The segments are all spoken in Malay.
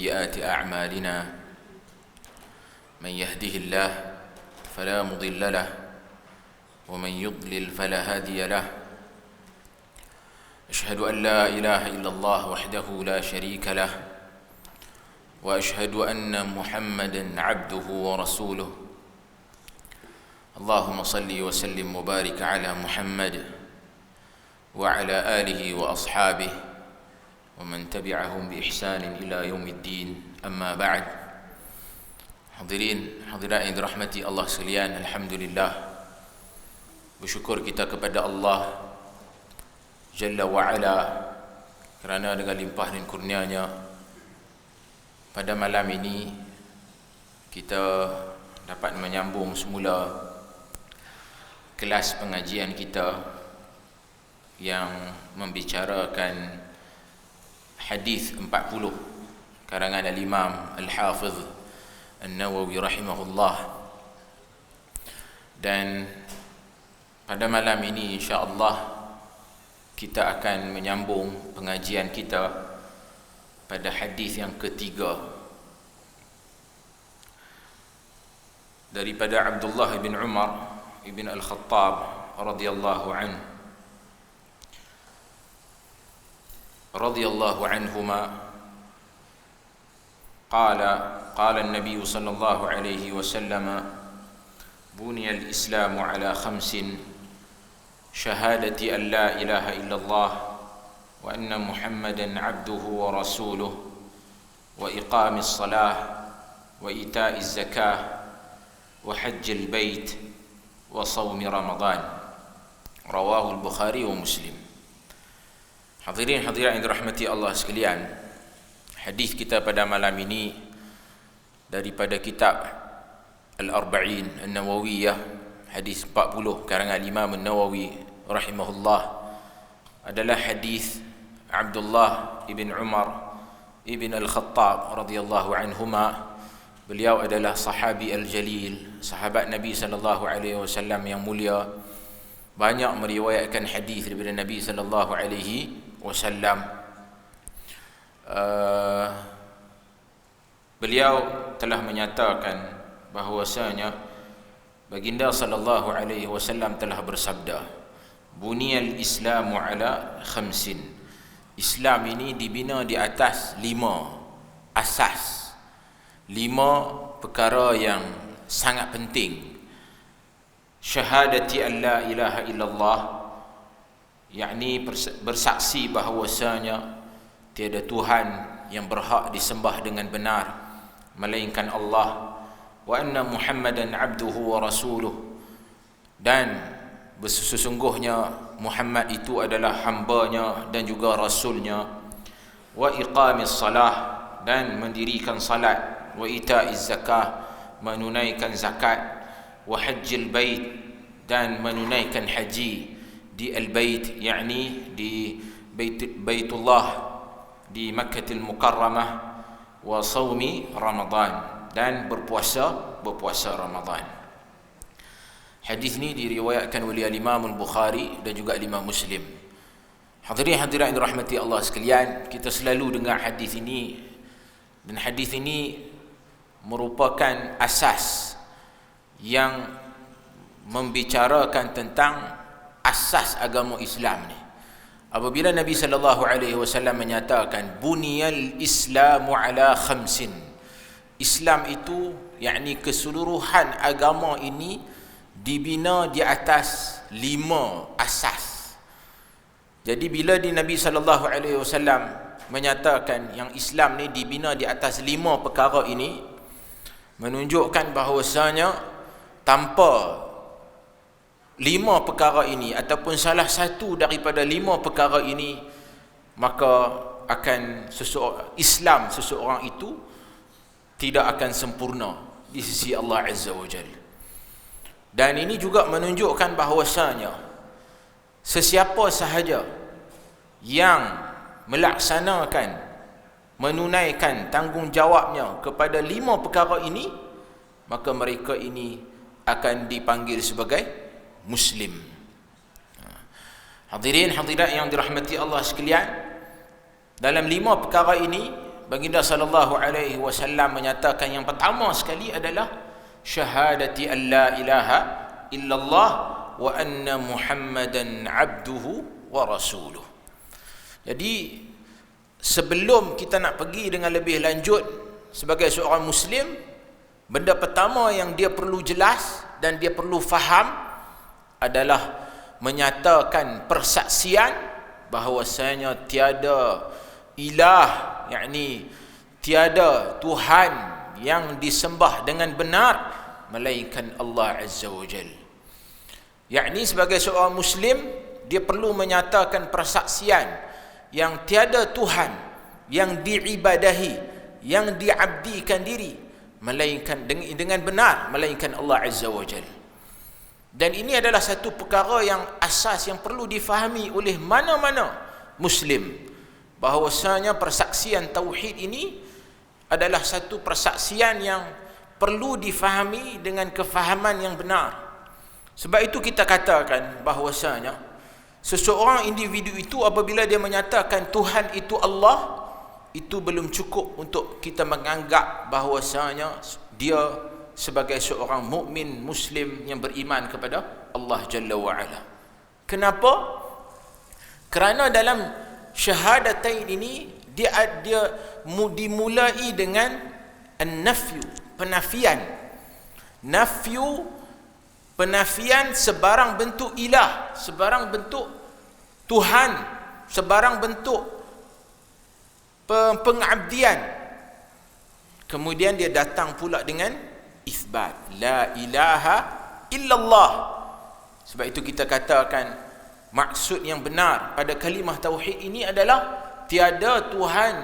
سيئات أعمالنا من يهده الله فلا مضل له ومن يضلل فلا هادي له أشهد أن لا إله إلا الله وحده لا شريك له وأشهد أن محمدا عبده ورسوله اللهم صل وسلم وبارك على محمد وعلى آله وأصحابه ومن تبعهم بإحسان إلى يوم الدين أما بعد. Hadirin hadirat yang dirahmati Allah sekalian, alhamdulillah, bersyukur kita kepada Allah Jalla wa'ala kerana dengan limpah dan kurnianya pada malam ini kita dapat menyambung semula kelas pengajian kita yang membicarakan hadis 40 karangan al-Imam Al-Hafiz An-Nawawi rahimahullah. Dan pada malam ini insya-Allah kita akan menyambung pengajian kita pada hadis yang ketiga daripada Abdullah bin Umar bin Al-Khattab radhiyallahu عنهما قال النبي صلى الله عليه وسلم بني الإسلام على 5: شهادة أن لا إله إلا الله وأن محمدا عبده ورسوله وإقام الصلاة وإيتاء الزكاة وحج البيت وصوم رمضان. رواه البخاري ومسلم. Hadirin hadirat yang dirahmati Allah sekalian, hadis kita pada malam ini daripada kitab Al-Arba'in An-Nawawiyah, hadis 40 karangan Imam An-Nawawi rahimahullah, adalah hadis Abdullah ibn Umar ibn Al-Khattab radhiyallahu anhuma. Beliau adalah sahabi al-jalil, sahabat Nabi sallallahu alaihi wasallam yang mulia, banyak meriwayatkan hadis daripada Nabi sallallahu alaihi wasallam. Beliau telah menyatakan bahawasanya baginda sallallahu alaihi wasallam telah bersabda, buniyal islamu ala 5. Islam ini dibina di atas 5 asas, 5 perkara yang sangat penting. Syahadati an la ilaha illallah, yakni bersaksi bahawasanya tiada Tuhan yang berhak disembah dengan benar melainkan Allah, wa anna Muhammadan abduhu wa rasuluh, dan sesungguhnya Muhammad itu adalah hambanya dan juga rasulnya, wa iqamis salah, dan mendirikan salat, wa ita'iz zakah, menunaikan zakat, wa hajjil bait, dan menunaikan haji di al-bait, yakni di Baitullah di Makkahul Mukarramah, wa saumi Ramadan, dan berpuasa Ramadan. Hadis ini diriwayatkan oleh Imam Al-Bukhari dan juga Imam Muslim. Hadirin hadirat yang dirahmati Allah sekalian, kita selalu dengar hadis ini, dan hadis ini merupakan asas yang membicarakan tentang asas agama Islam ni. Apabila Nabi sallallahu alaihi wasallam menyatakan buniyal islamu ala 5, Islam itu yakni keseluruhan agama ini dibina di atas 5 asas. Jadi bila Nabi sallallahu alaihi wasallam menyatakan yang Islam ni dibina di atas 5 perkara ini, menunjukkan bahawasanya tanpa 5 perkara ini ataupun salah satu daripada 5 perkara ini, maka akan Islam seseorang itu tidak akan sempurna di sisi Allah Azza wa Jalla. Dan ini juga menunjukkan bahawasanya sesiapa sahaja yang melaksanakan, menunaikan tanggungjawabnya kepada 5 perkara ini, maka mereka ini akan dipanggil sebagai Muslim. Hadirin hadirat yang dirahmati Allah sekalian, dalam 5 perkara ini baginda sallallahu alaihi wasallam menyatakan yang pertama sekali adalah syahadati an la ilaha illallah wa anna Muhammadan abduhu wa rasuluh. Jadi sebelum kita nak pergi dengan lebih lanjut sebagai seorang Muslim, benda pertama yang dia perlu jelas dan dia perlu faham adalah menyatakan persaksian bahawasanya tiada ilah, yakni tiada Tuhan yang disembah dengan benar melainkan Allah Azza wa Jal. Yakni sebagai seorang Muslim, dia perlu menyatakan persaksian yang tiada Tuhan yang diibadahi, yang diabdikan diri melainkan dengan benar melainkan Allah Azza wa Jalla. Dan ini adalah satu perkara yang asas yang perlu difahami oleh mana-mana Muslim, bahawasanya persaksian tauhid ini adalah satu persaksian yang perlu difahami dengan kefahaman yang benar. Sebab itu kita katakan bahawasanya seseorang individu itu apabila dia menyatakan Tuhan itu Allah, itu belum cukup untuk kita menganggap bahawasanya dia sebagai seorang mukmin Muslim yang beriman kepada Allah Jalla wa'ala. Kenapa? Kerana dalam syahadatain ini dia dimulai dengan an-nafyu, penafian. Nafyu, penafian sebarang bentuk ilah, sebarang bentuk Tuhan, sebarang bentuk pengabdian. Kemudian dia datang pula dengan isbat, la ilaha illallah. Sebab itu kita katakan maksud yang benar pada kalimah tauhid ini adalah tiada Tuhan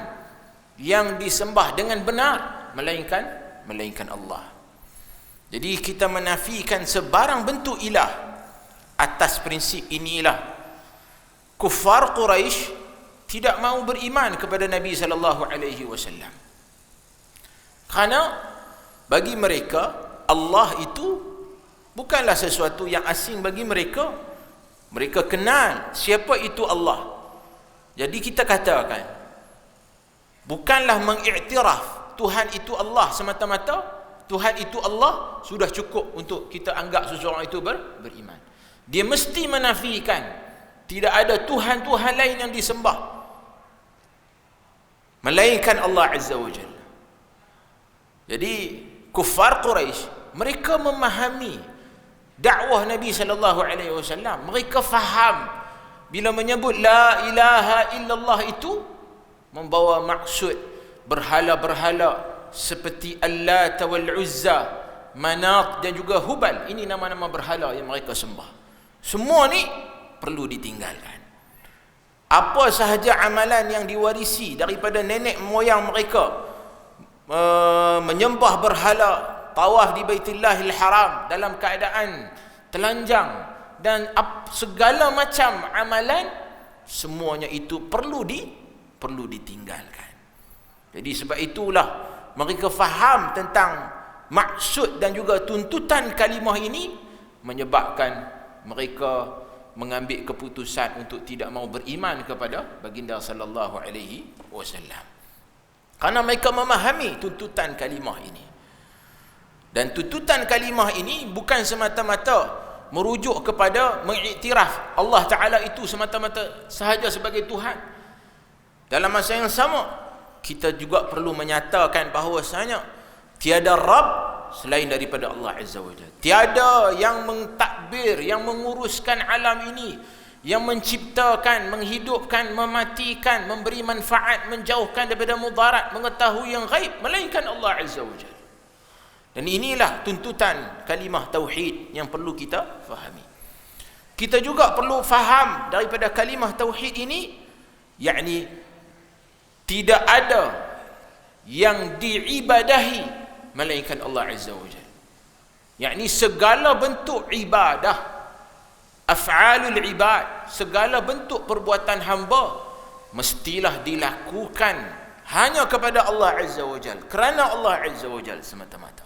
yang disembah dengan benar melainkan Allah. Jadi kita menafikan sebarang bentuk ilah. Atas prinsip inilah kuffar Quraisy tidak mahu beriman kepada Nabi sallallahu alaihi wasallam. Kerana bagi mereka Allah itu bukanlah sesuatu yang asing bagi mereka. Mereka kenal siapa itu Allah. Jadi kita katakan bukanlah mengiktiraf Tuhan itu Allah semata-mata. Tuhan itu Allah sudah cukup untuk kita anggap seseorang itu beriman. Dia mesti menafikan tidak ada Tuhan-Tuhan lain yang disembah melainkan Allah Azza wa Jalla. Jadi kuffar Quraisy, mereka memahami dakwah Nabi sallallahu alaihi wasallam. Mereka faham bila menyebut la ilaha illallah itu membawa maksud berhala-berhala seperti Allat wal Uzza, Manat dan juga Hubal. Ini nama-nama berhala yang mereka sembah. Semua ni perlu ditinggalkan. Apa sahaja amalan yang diwarisi daripada nenek moyang mereka, menyembah berhala, tawaf di Baitullahil Haram dalam keadaan telanjang dan segala macam amalan, semuanya itu perlu ditinggalkan. Jadi sebab itulah mereka faham tentang maksud dan juga tuntutan kalimah ini, menyebabkan mereka mengambil keputusan untuk tidak mahu beriman kepada baginda sallallahu alaihi wasallam. Karena mereka memahami tuntutan kalimah ini. Dan tuntutan kalimah ini bukan semata-mata merujuk kepada mengiktiraf Allah Ta'ala itu semata-mata sahaja sebagai Tuhan. Dalam masa yang sama, kita juga perlu menyatakan bahawasanya tiada Rabb selain daripada Allah Azza wa Jalla. Tiada yang mentadbir, yang menguruskan alam ini, yang menciptakan, menghidupkan, mematikan, memberi manfaat, menjauhkan daripada mudarat, mengetahui yang gaib melainkan Allah Azza wa Jalla. Dan inilah tuntutan kalimah tauhid yang perlu kita fahami. Kita juga perlu faham daripada kalimah tauhid ini, yakni tidak ada yang diibadahi melainkan Allah Azza wa Jalla. Yakni segala bentuk ibadah, af'alul ibad, segala bentuk perbuatan hamba mestilah dilakukan hanya kepada Allah Azza wa Jalla, kerana Allah Azza wa Jalla semata-mata.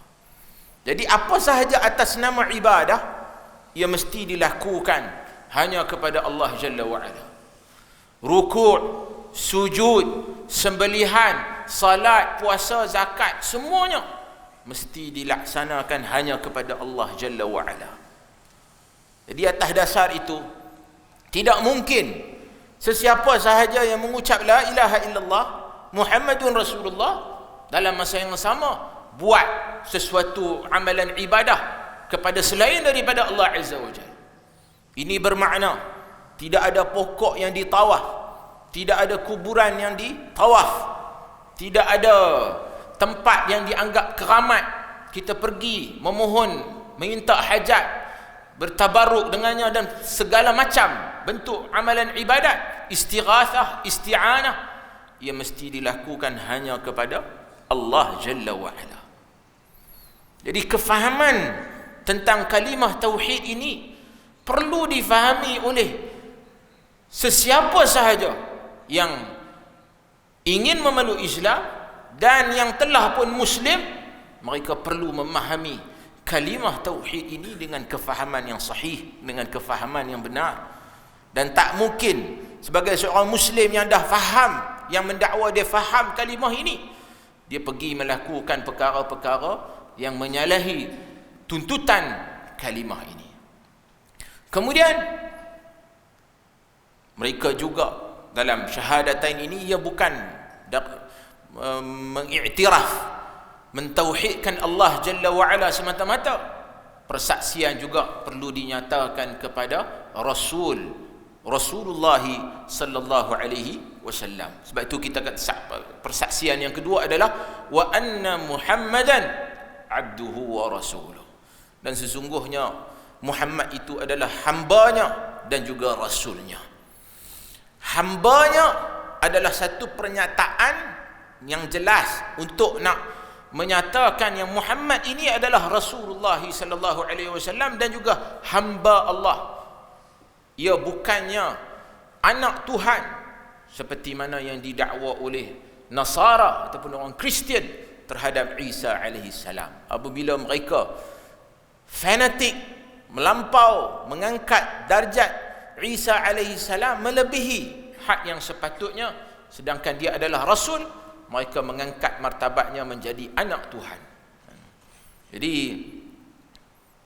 Jadi apa sahaja atas nama ibadah, ia mesti dilakukan hanya kepada Allah Jalla wa Ala. Rukuk, sujud, sembelihan, salat, puasa, zakat, semuanya mesti dilaksanakan hanya kepada Allah Jalla wa'ala. Jadi atas dasar itu, tidak mungkin sesiapa sahaja yang mengucap la ilaha illallah Muhammadun Rasulullah dalam masa yang sama buat sesuatu amalan ibadah kepada selain daripada Allah Azza wa Jalla. Ini bermakna tidak ada pokok yang ditawaf, tidak ada kuburan yang ditawaf, tidak ada tempat yang dianggap keramat kita pergi memohon, meminta hajat, bertabaruk dengannya dan segala macam bentuk amalan ibadat, istighathah, isti'anah, ia mesti dilakukan hanya kepada Allah Jalla wa'ala. Jadi kefahaman tentang kalimah tauhid ini perlu difahami oleh sesiapa sahaja yang ingin memeluk Islam dan yang telah pun Muslim. Mereka perlu memahami kalimah tauhid ini dengan kefahaman yang sahih, dengan kefahaman yang benar. Dan tak mungkin sebagai seorang Muslim yang dah faham, yang mendakwa dia faham kalimah ini, dia pergi melakukan perkara-perkara yang menyalahi tuntutan kalimah ini. Kemudian mereka juga dalam syahadatain ini, ia bukan mengiktiraf, mentauhidkan Allah Jalla wa'ala semata-mata. Persaksian juga perlu dinyatakan kepada Rasulullah sallallahu alaihi wasallam. Sebab itu kita kata persaksian yang kedua adalah wa anna Muhammadan abduhu wa rasuluh. Dan sesungguhnya Muhammad itu adalah hambanya dan juga rasulnya. Hambanya adalah satu pernyataan yang jelas untuk nak menyatakan yang Muhammad ini adalah Rasulullah sallallahu alaihi wasallam dan juga hamba Allah. Ia bukannya anak Tuhan seperti mana yang didakwa oleh Nasara ataupun orang Kristian terhadap Isa alaihi salam. Apabila mereka fanatik, melampau, mengangkat darjat Isa alaihi salam melebihi hak yang sepatutnya, sedangkan dia adalah Rasul, mereka mengangkat martabatnya menjadi anak Tuhan. Jadi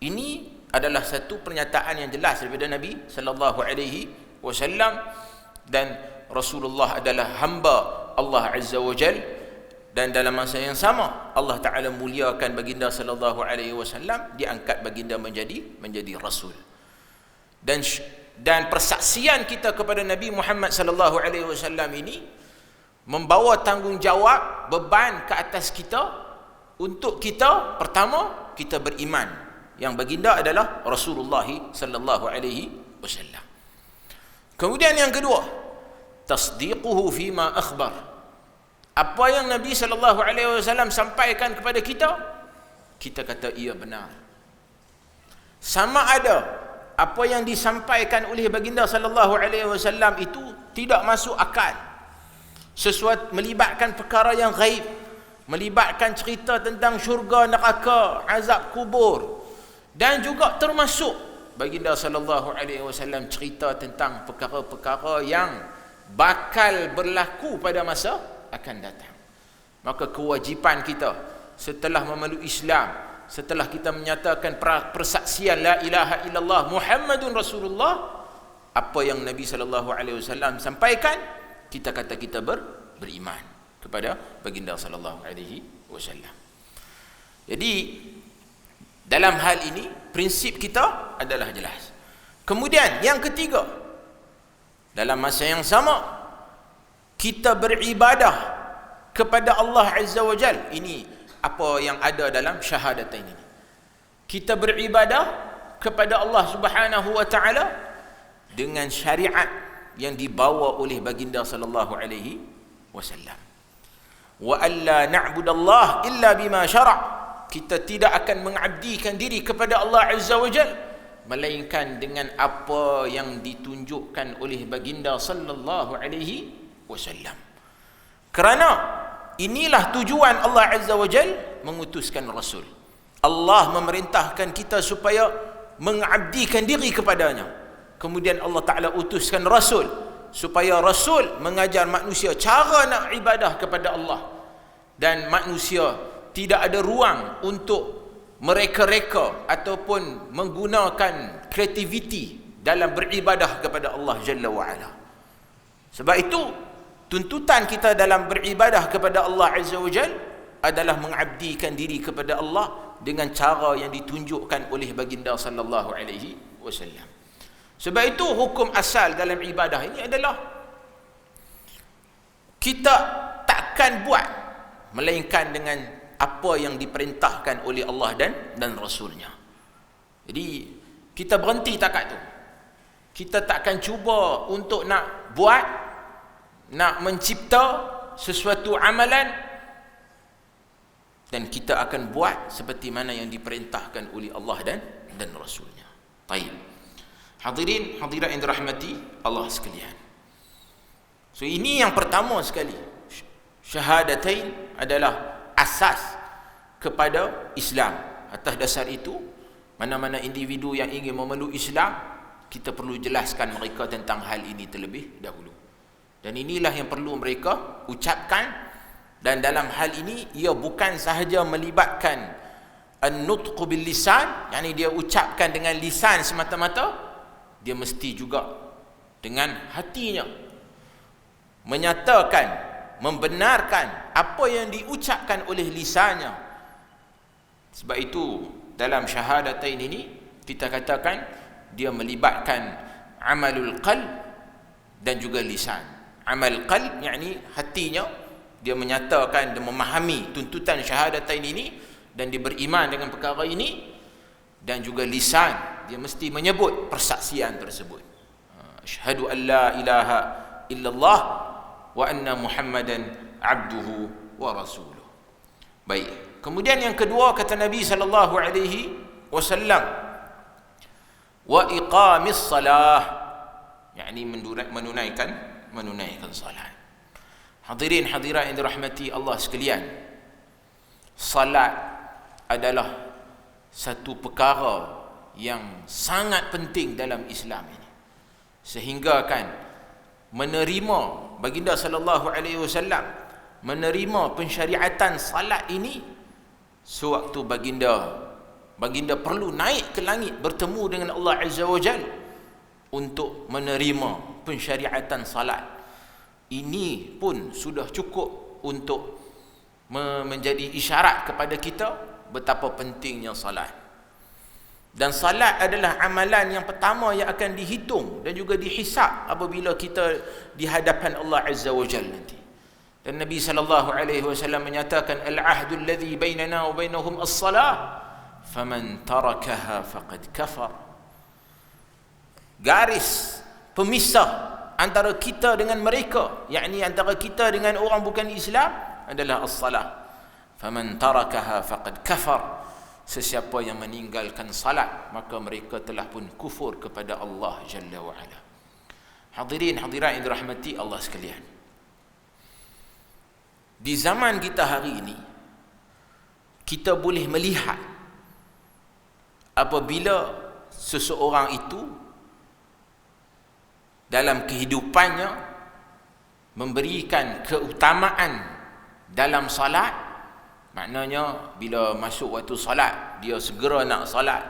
ini adalah satu pernyataan yang jelas daripada Nabi sallallahu alaihi wasallam, dan Rasulullah adalah hamba Allah Azza wa Jalla. Dan dalam masa yang sama Allah Ta'ala muliakan baginda sallallahu alaihi wasallam, diangkat baginda menjadi rasul. Dan persaksian kita kepada Nabi Muhammad sallallahu alaihi wasallam ini membawa tanggungjawab, beban ke atas kita untuk kita, pertama, kita beriman yang baginda adalah Rasulullah sallallahu alaihi wasallam. Kemudian yang kedua, tasdiquhu fima akhbar. Apa yang Nabi sallallahu alaihi wasallam sampaikan kepada kita, kita kata ia benar. Sama ada apa yang disampaikan oleh baginda sallallahu alaihi wasallam itu tidak masuk akal, sesuatu melibatkan perkara yang ghaib, melibatkan cerita tentang syurga, neraka, azab kubur, dan juga termasuk baginda sallallahu alaihi wasallam cerita tentang perkara-perkara yang bakal berlaku pada masa akan datang. Maka kewajipan kita setelah memeluk Islam, setelah kita menyatakan persaksian la ilaha illallah Muhammadun Rasulullah, apa yang Nabi sallallahu alaihi wasallam sampaikan, kita kata kita beriman kepada baginda sallallahu alaihi wasallam. Jadi dalam hal ini prinsip kita adalah jelas. Kemudian yang ketiga, dalam masa yang sama kita beribadah kepada Allah Azza wa Jal. Ini apa yang ada dalam syahadatain ini. Kita beribadah kepada Allah Subhanahu wa taala dengan syariat yang dibawa oleh baginda sallallahu alaihi wasallam. Wa alla na'budallah illa bima syara'. Kita tidak akan mengabdikan diri kepada Allah Azza wa Jal melainkan dengan apa yang ditunjukkan oleh baginda sallallahu alaihi wasallam. Kerana inilah tujuan Allah Azza wa Jal mengutuskan Rasul. Allah memerintahkan kita supaya mengabdikan diri kepadanya. Kemudian Allah Ta'ala utuskan Rasul supaya Rasul mengajar manusia cara nak ibadah kepada Allah. dan manusia tidak ada ruang untuk mereka-reka ataupun menggunakan kreativiti dalam beribadah kepada Allah Jalla wa'ala. Sebab itu tuntutan kita dalam beribadah kepada Allah Azza wa Jal adalah mengabdikan diri kepada Allah dengan cara yang ditunjukkan oleh baginda sallallahu alaihi wasallam. Sebab itu hukum asal dalam ibadah ini adalah kita takkan buat melainkan dengan apa yang diperintahkan oleh Allah dan Rasulnya. Jadi kita berhenti takat tu. Kita takkan cuba untuk nak buat, nak mencipta sesuatu amalan, dan kita akan buat seperti mana yang diperintahkan oleh Allah dan Rasulnya. Baik. Hadirin, hadirat yang dirahmati Allah sekalian. So ini yang pertama sekali. Syahadatain adalah asas kepada Islam. Atas dasar itu, mana-mana individu yang ingin memeluk Islam, kita perlu jelaskan mereka tentang hal ini terlebih dahulu. Dan inilah yang perlu mereka ucapkan. Dan dalam hal ini, ia bukan sahaja melibatkan an-nutqu bil lisan, yakni dia ucapkan dengan lisan semata-mata, dia mesti juga dengan hatinya menyatakan, membenarkan apa yang diucapkan oleh lisannya. Sebab itu dalam syahadatain ini kita katakan dia melibatkan amalul qalb dan juga lisan. Amal qalb yakni hatinya, dia menyatakan dan memahami tuntutan syahadatain ini dan dia beriman dengan perkara ini, dan juga lisan, dia mesti menyebut persaksian tersebut. Asyhadu an la ilaha illallah wa anna Muhammadan abduhu wa rasuluh. Baik. Kemudian yang kedua kata Nabi sallallahu alaihi wasallam, wa iqamis salah, yakni menunaikan salat. Hadirin hadirat yang dirahmati Allah sekalian, salat adalah satu perkara yang sangat penting dalam Islam ini, sehingga kan menerima baginda sallallahu alaihi wasallam menerima pensyariatan salat ini sewaktu baginda perlu naik ke langit bertemu dengan Allah Azza wa Jal untuk menerima pensyariatan salat. Ini pun sudah cukup untuk menjadi isyarat kepada kita betapa pentingnya salat. Dan salat adalah amalan yang pertama yang akan dihitung dan juga dihisab apabila kita di hadapan Allah Azza wa Jalla nanti. Dan Nabi sallallahu alaihi wasallam menyatakan, al-ahdu alladhi bainana wa bainahum as-salah, faman tarakaha faqad kafar. Garis pemisah antara kita dengan mereka, yakni antara kita dengan orang bukan Islam, adalah as-salah. Faman tarakaha faqad kafar. Sesiapa yang meninggalkan salat, maka mereka telah pun kufur kepada Allah Jalla wa Ala. Hadirin hadirat yang dirahmati Allah sekalian, di zaman kita hari ini, kita boleh melihat apabila seseorang itu dalam kehidupannya memberikan keutamaan dalam salat. Maknanya bila masuk waktu salat, dia segera nak salat.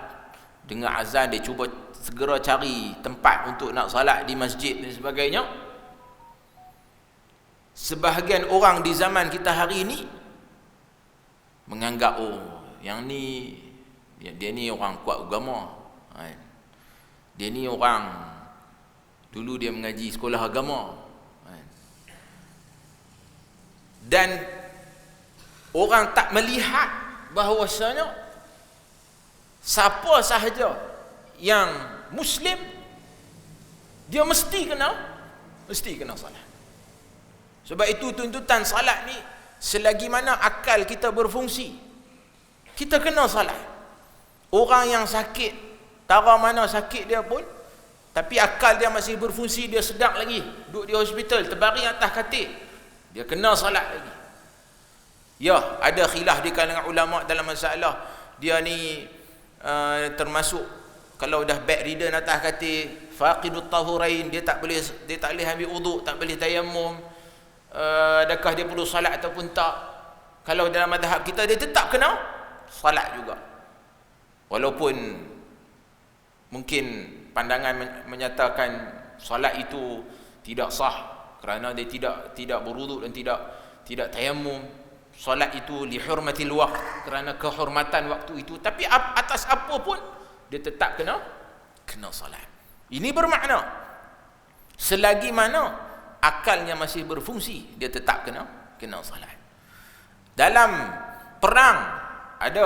Dengar azan, dia cuba segera cari tempat untuk nak salat di masjid dan sebagainya. Sebahagian orang di zaman kita hari ini menganggap, oh, yang ni dia ni orang kuat agama, dia ni orang dulu dia mengaji sekolah agama, dan orang tak melihat bahawasanya siapa sahaja yang Muslim, dia mesti kena salat. Sebab itu tuntutan salat ni, selagi mana akal kita berfungsi, kita kena salat. Orang yang sakit, tara mana sakit dia pun, tapi akal dia masih berfungsi, dia sedap lagi, duduk di hospital, terbaring atas katil, dia kena salat lagi. Ya, ada khilaf di kalangan ulama dalam masalah dia ni termasuk kalau dah bedridden atas katil, faqidut tahurain, dia tak boleh ambil wuduk, tak boleh tayammum, adakah dia perlu salat ataupun tak. Kalau dalam mazhab kita dia tetap kena salat juga. Walaupun mungkin pandangan menyatakan salat itu tidak sah kerana dia tidak berwuduk dan tidak tayammum. Salat itu li hurmatil waqt, kerana kehormatan waktu itu. Tapi atas apa pun dia tetap kena salat. Ini bermakna selagi mana akalnya masih berfungsi, dia tetap kena salat. Dalam perang ada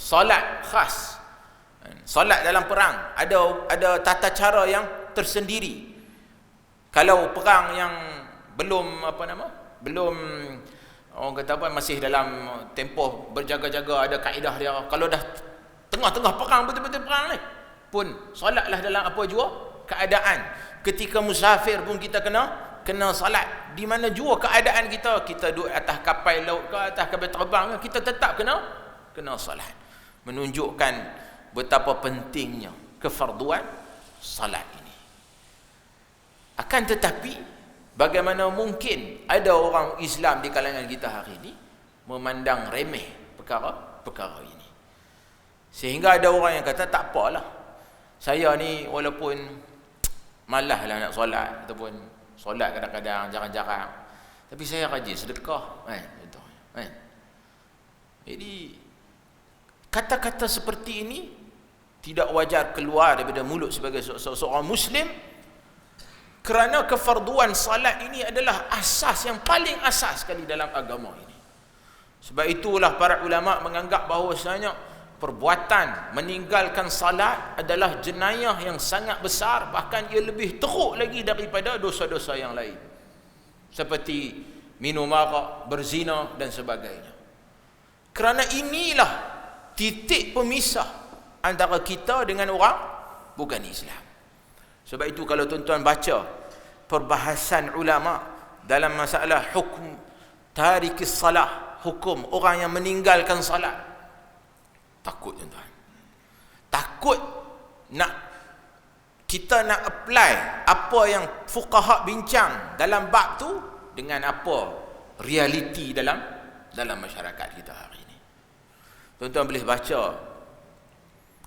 salat khas. Salat dalam perang ada tata cara yang tersendiri. Kalau perang yang belum belum orang kata apa, masih dalam tempoh berjaga-jaga, ada kaedah dia. Kalau dah tengah-tengah perang, betul-betul perang ni pun solatlah dalam apa jua keadaan. Ketika musafir pun kita kena salat. Di mana jua keadaan kita duduk atas kapal laut ke, atas kapal terbang ke, kita tetap kena salat. Menunjukkan betapa pentingnya kefarduan salat ini. Akan tetapi bagaimana mungkin ada orang Islam di kalangan kita hari ini memandang remeh perkara ini. Sehingga ada orang yang kata tak apalah, saya ni walaupun malaslah nak solat ataupun solat kadang-kadang jarang-jarang, tapi saya rajin sedekah, kan? Jadi kata-kata seperti ini tidak wajar keluar daripada mulut sebagai seorang Muslim, kerana kefarduan salat ini adalah asas yang paling asas sekali dalam agama ini. Sebab itulah para ulama menganggap bahawasanya perbuatan meninggalkan salat adalah jenayah yang sangat besar, bahkan ia lebih teruk lagi daripada dosa-dosa yang lain, seperti minum arak, berzina dan sebagainya. Kerana inilah titik pemisah antara kita dengan orang bukan Islam. Sebab itu kalau tuan-tuan baca perbahasan ulama dalam masalah hukum tarikis salah, hukum orang yang meninggalkan salat, takut tuan-tuan. Takut kita nak apply apa yang fuqaha bincang dalam bab tu dengan apa realiti dalam masyarakat kita hari ini. Tuan-tuan boleh baca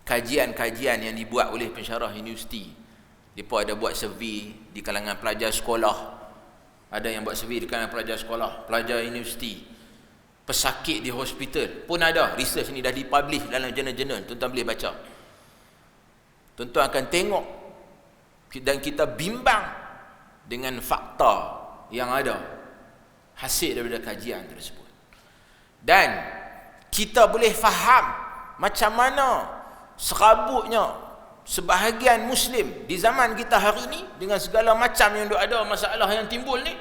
kajian-kajian yang dibuat oleh pensyarah universiti. Mereka ada buat survey di kalangan pelajar sekolah. Ada yang buat survey di kalangan pelajar sekolah, pelajar universiti, pesakit di hospital pun ada. Research ni dah dipublish dalam jurnal-jurnal. Tuan-tuan boleh baca. Tuan-tuan akan tengok dan kita bimbang dengan fakta yang ada hasil daripada kajian tersebut. Dan kita boleh faham macam mana serabutnya sebahagian Muslim di zaman kita hari ini dengan segala macam yang ada masalah yang timbul ni.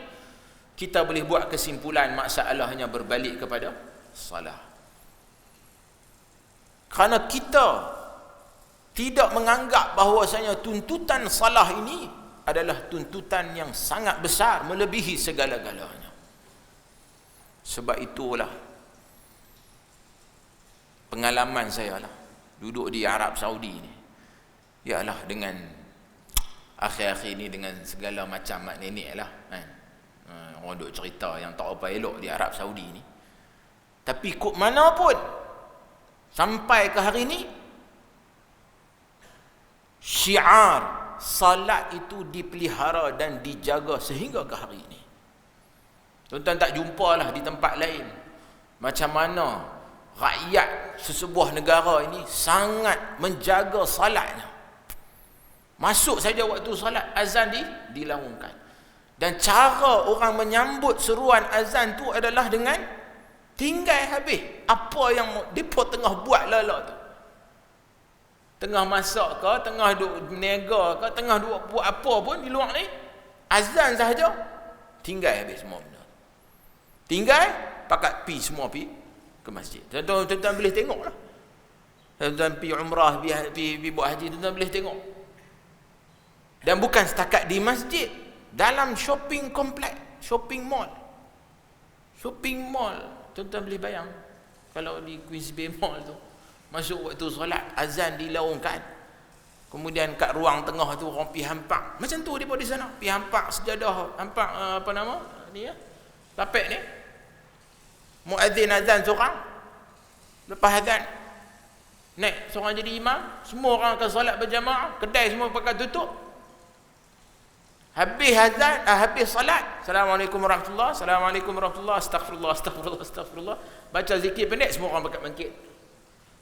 Kita boleh buat kesimpulan masalahnya berbalik kepada salah. Kerana kita tidak menganggap bahawasanya tuntutan salah ini adalah tuntutan yang sangat besar, melebihi segala-galanya. Sebab itulah pengalaman saya lah duduk di Arab Saudi ni, ialah dengan akhir-akhir ni dengan segala macam mak nenek lah, kan? Orang duk cerita yang tak apa elok di Arab Saudi ni. Tapi kok mana pun sampai ke hari ni, syiar salat itu dipelihara dan dijaga sehingga ke hari ini. Tuan-tuan tak jumpalah di tempat lain macam mana rakyat sesebuah negara ini sangat menjaga salatnya. Masuk saja waktu salat, azan dilaungkan. Dan cara orang menyambut seruan azan tu adalah dengan tinggal habis apa yang mereka tengah buat lala tu. Tengah masak ke, tengah duk berniaga ke, tengah duk buat apa pun di luar ni, azan sahaja tinggal habis semua benda. Tinggal pakat pi semua pi ke masjid. Tuan-tuan boleh tengoklah. Tuan-tuan pi umrah, pi buat haji, tuan-tuan boleh tengok. Dan bukan setakat di masjid, dalam shopping komplek, shopping mall. Shopping mall, tuan-tuan boleh bayang kalau di Queens Bay Mall tu, masuk waktu solat, azan dilaungkan. Kemudian kat ruang tengah tu orang pi hampak. Macam tu depa di sana, pi hampak sejadah, hampak apa nama ni ya? Tapek ni. Muazzin azan seorang, lepas azan naik seorang jadi imam, semua orang akan solat berjamaah, kedai semua pakai tutup. Habis azan, habis solat, Assalamualaikum warahmatullahi, Assalamualaikum warahmatullahi, Astaghfirullah, Astaghfirullah, Astaghfirullah, baca zikir pendek, semua orang pakai bangkit,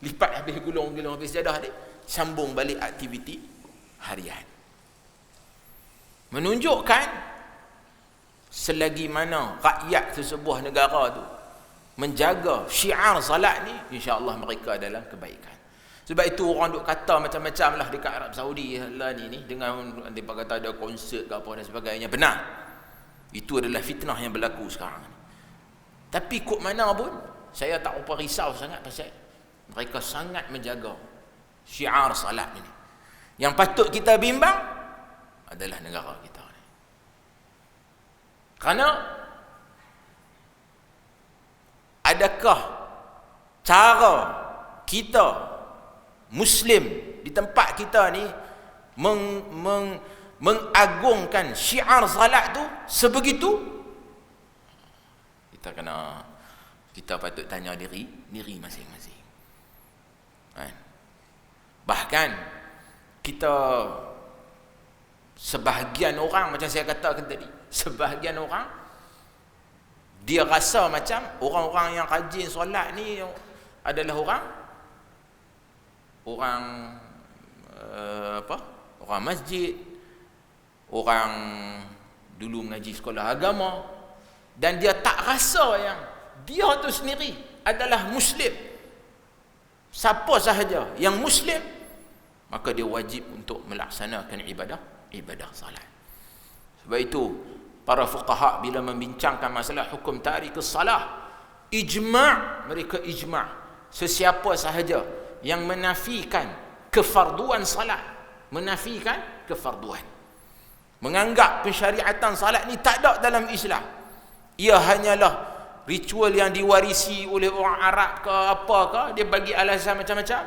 lipat habis gulung-gulung habis sejadah ni, sambung balik aktiviti harian. Menunjukkan selagi mana rakyat sesebuah negara tu menjaga syiar salat ni, insya-Allah mereka adalah kebaikan. Sebab itu orang duk kata macam-macam lah dekat Arab Saudi lah ni dengan mereka kata ada konsert ke apa dan sebagainya. Benar, itu adalah fitnah yang berlaku sekarang. Tapi kok mana pun saya tak apa risau sangat pasal mereka sangat menjaga syiar salat ni. Yang patut kita bimbang adalah negara kita ni. Kerana adakah cara kita Muslim di tempat kita ni mengagungkan syiar salat tu sebegitu? Kita patut tanya diri masing-masing. Bahkan kita sebahagian orang, macam saya katakan tadi, sebahagian orang dia rasa macam orang-orang yang rajin solat ni adalah orang masjid, orang dulu mengaji sekolah agama, dan dia tak rasa yang dia tu sendiri adalah Muslim. Siapa sahaja yang Muslim, maka dia wajib untuk melaksanakan ibadah salat. Sebab itu para fuqaha bila membincangkan masalah hukum tarikus salah, mereka ijma' sesiapa sahaja yang menafikan kefarduan salat, menganggap pensyariatan salat ni tak ada dalam Islam, ia hanyalah ritual yang diwarisi oleh orang Arab ke apa ke, dia bagi alasan macam-macam,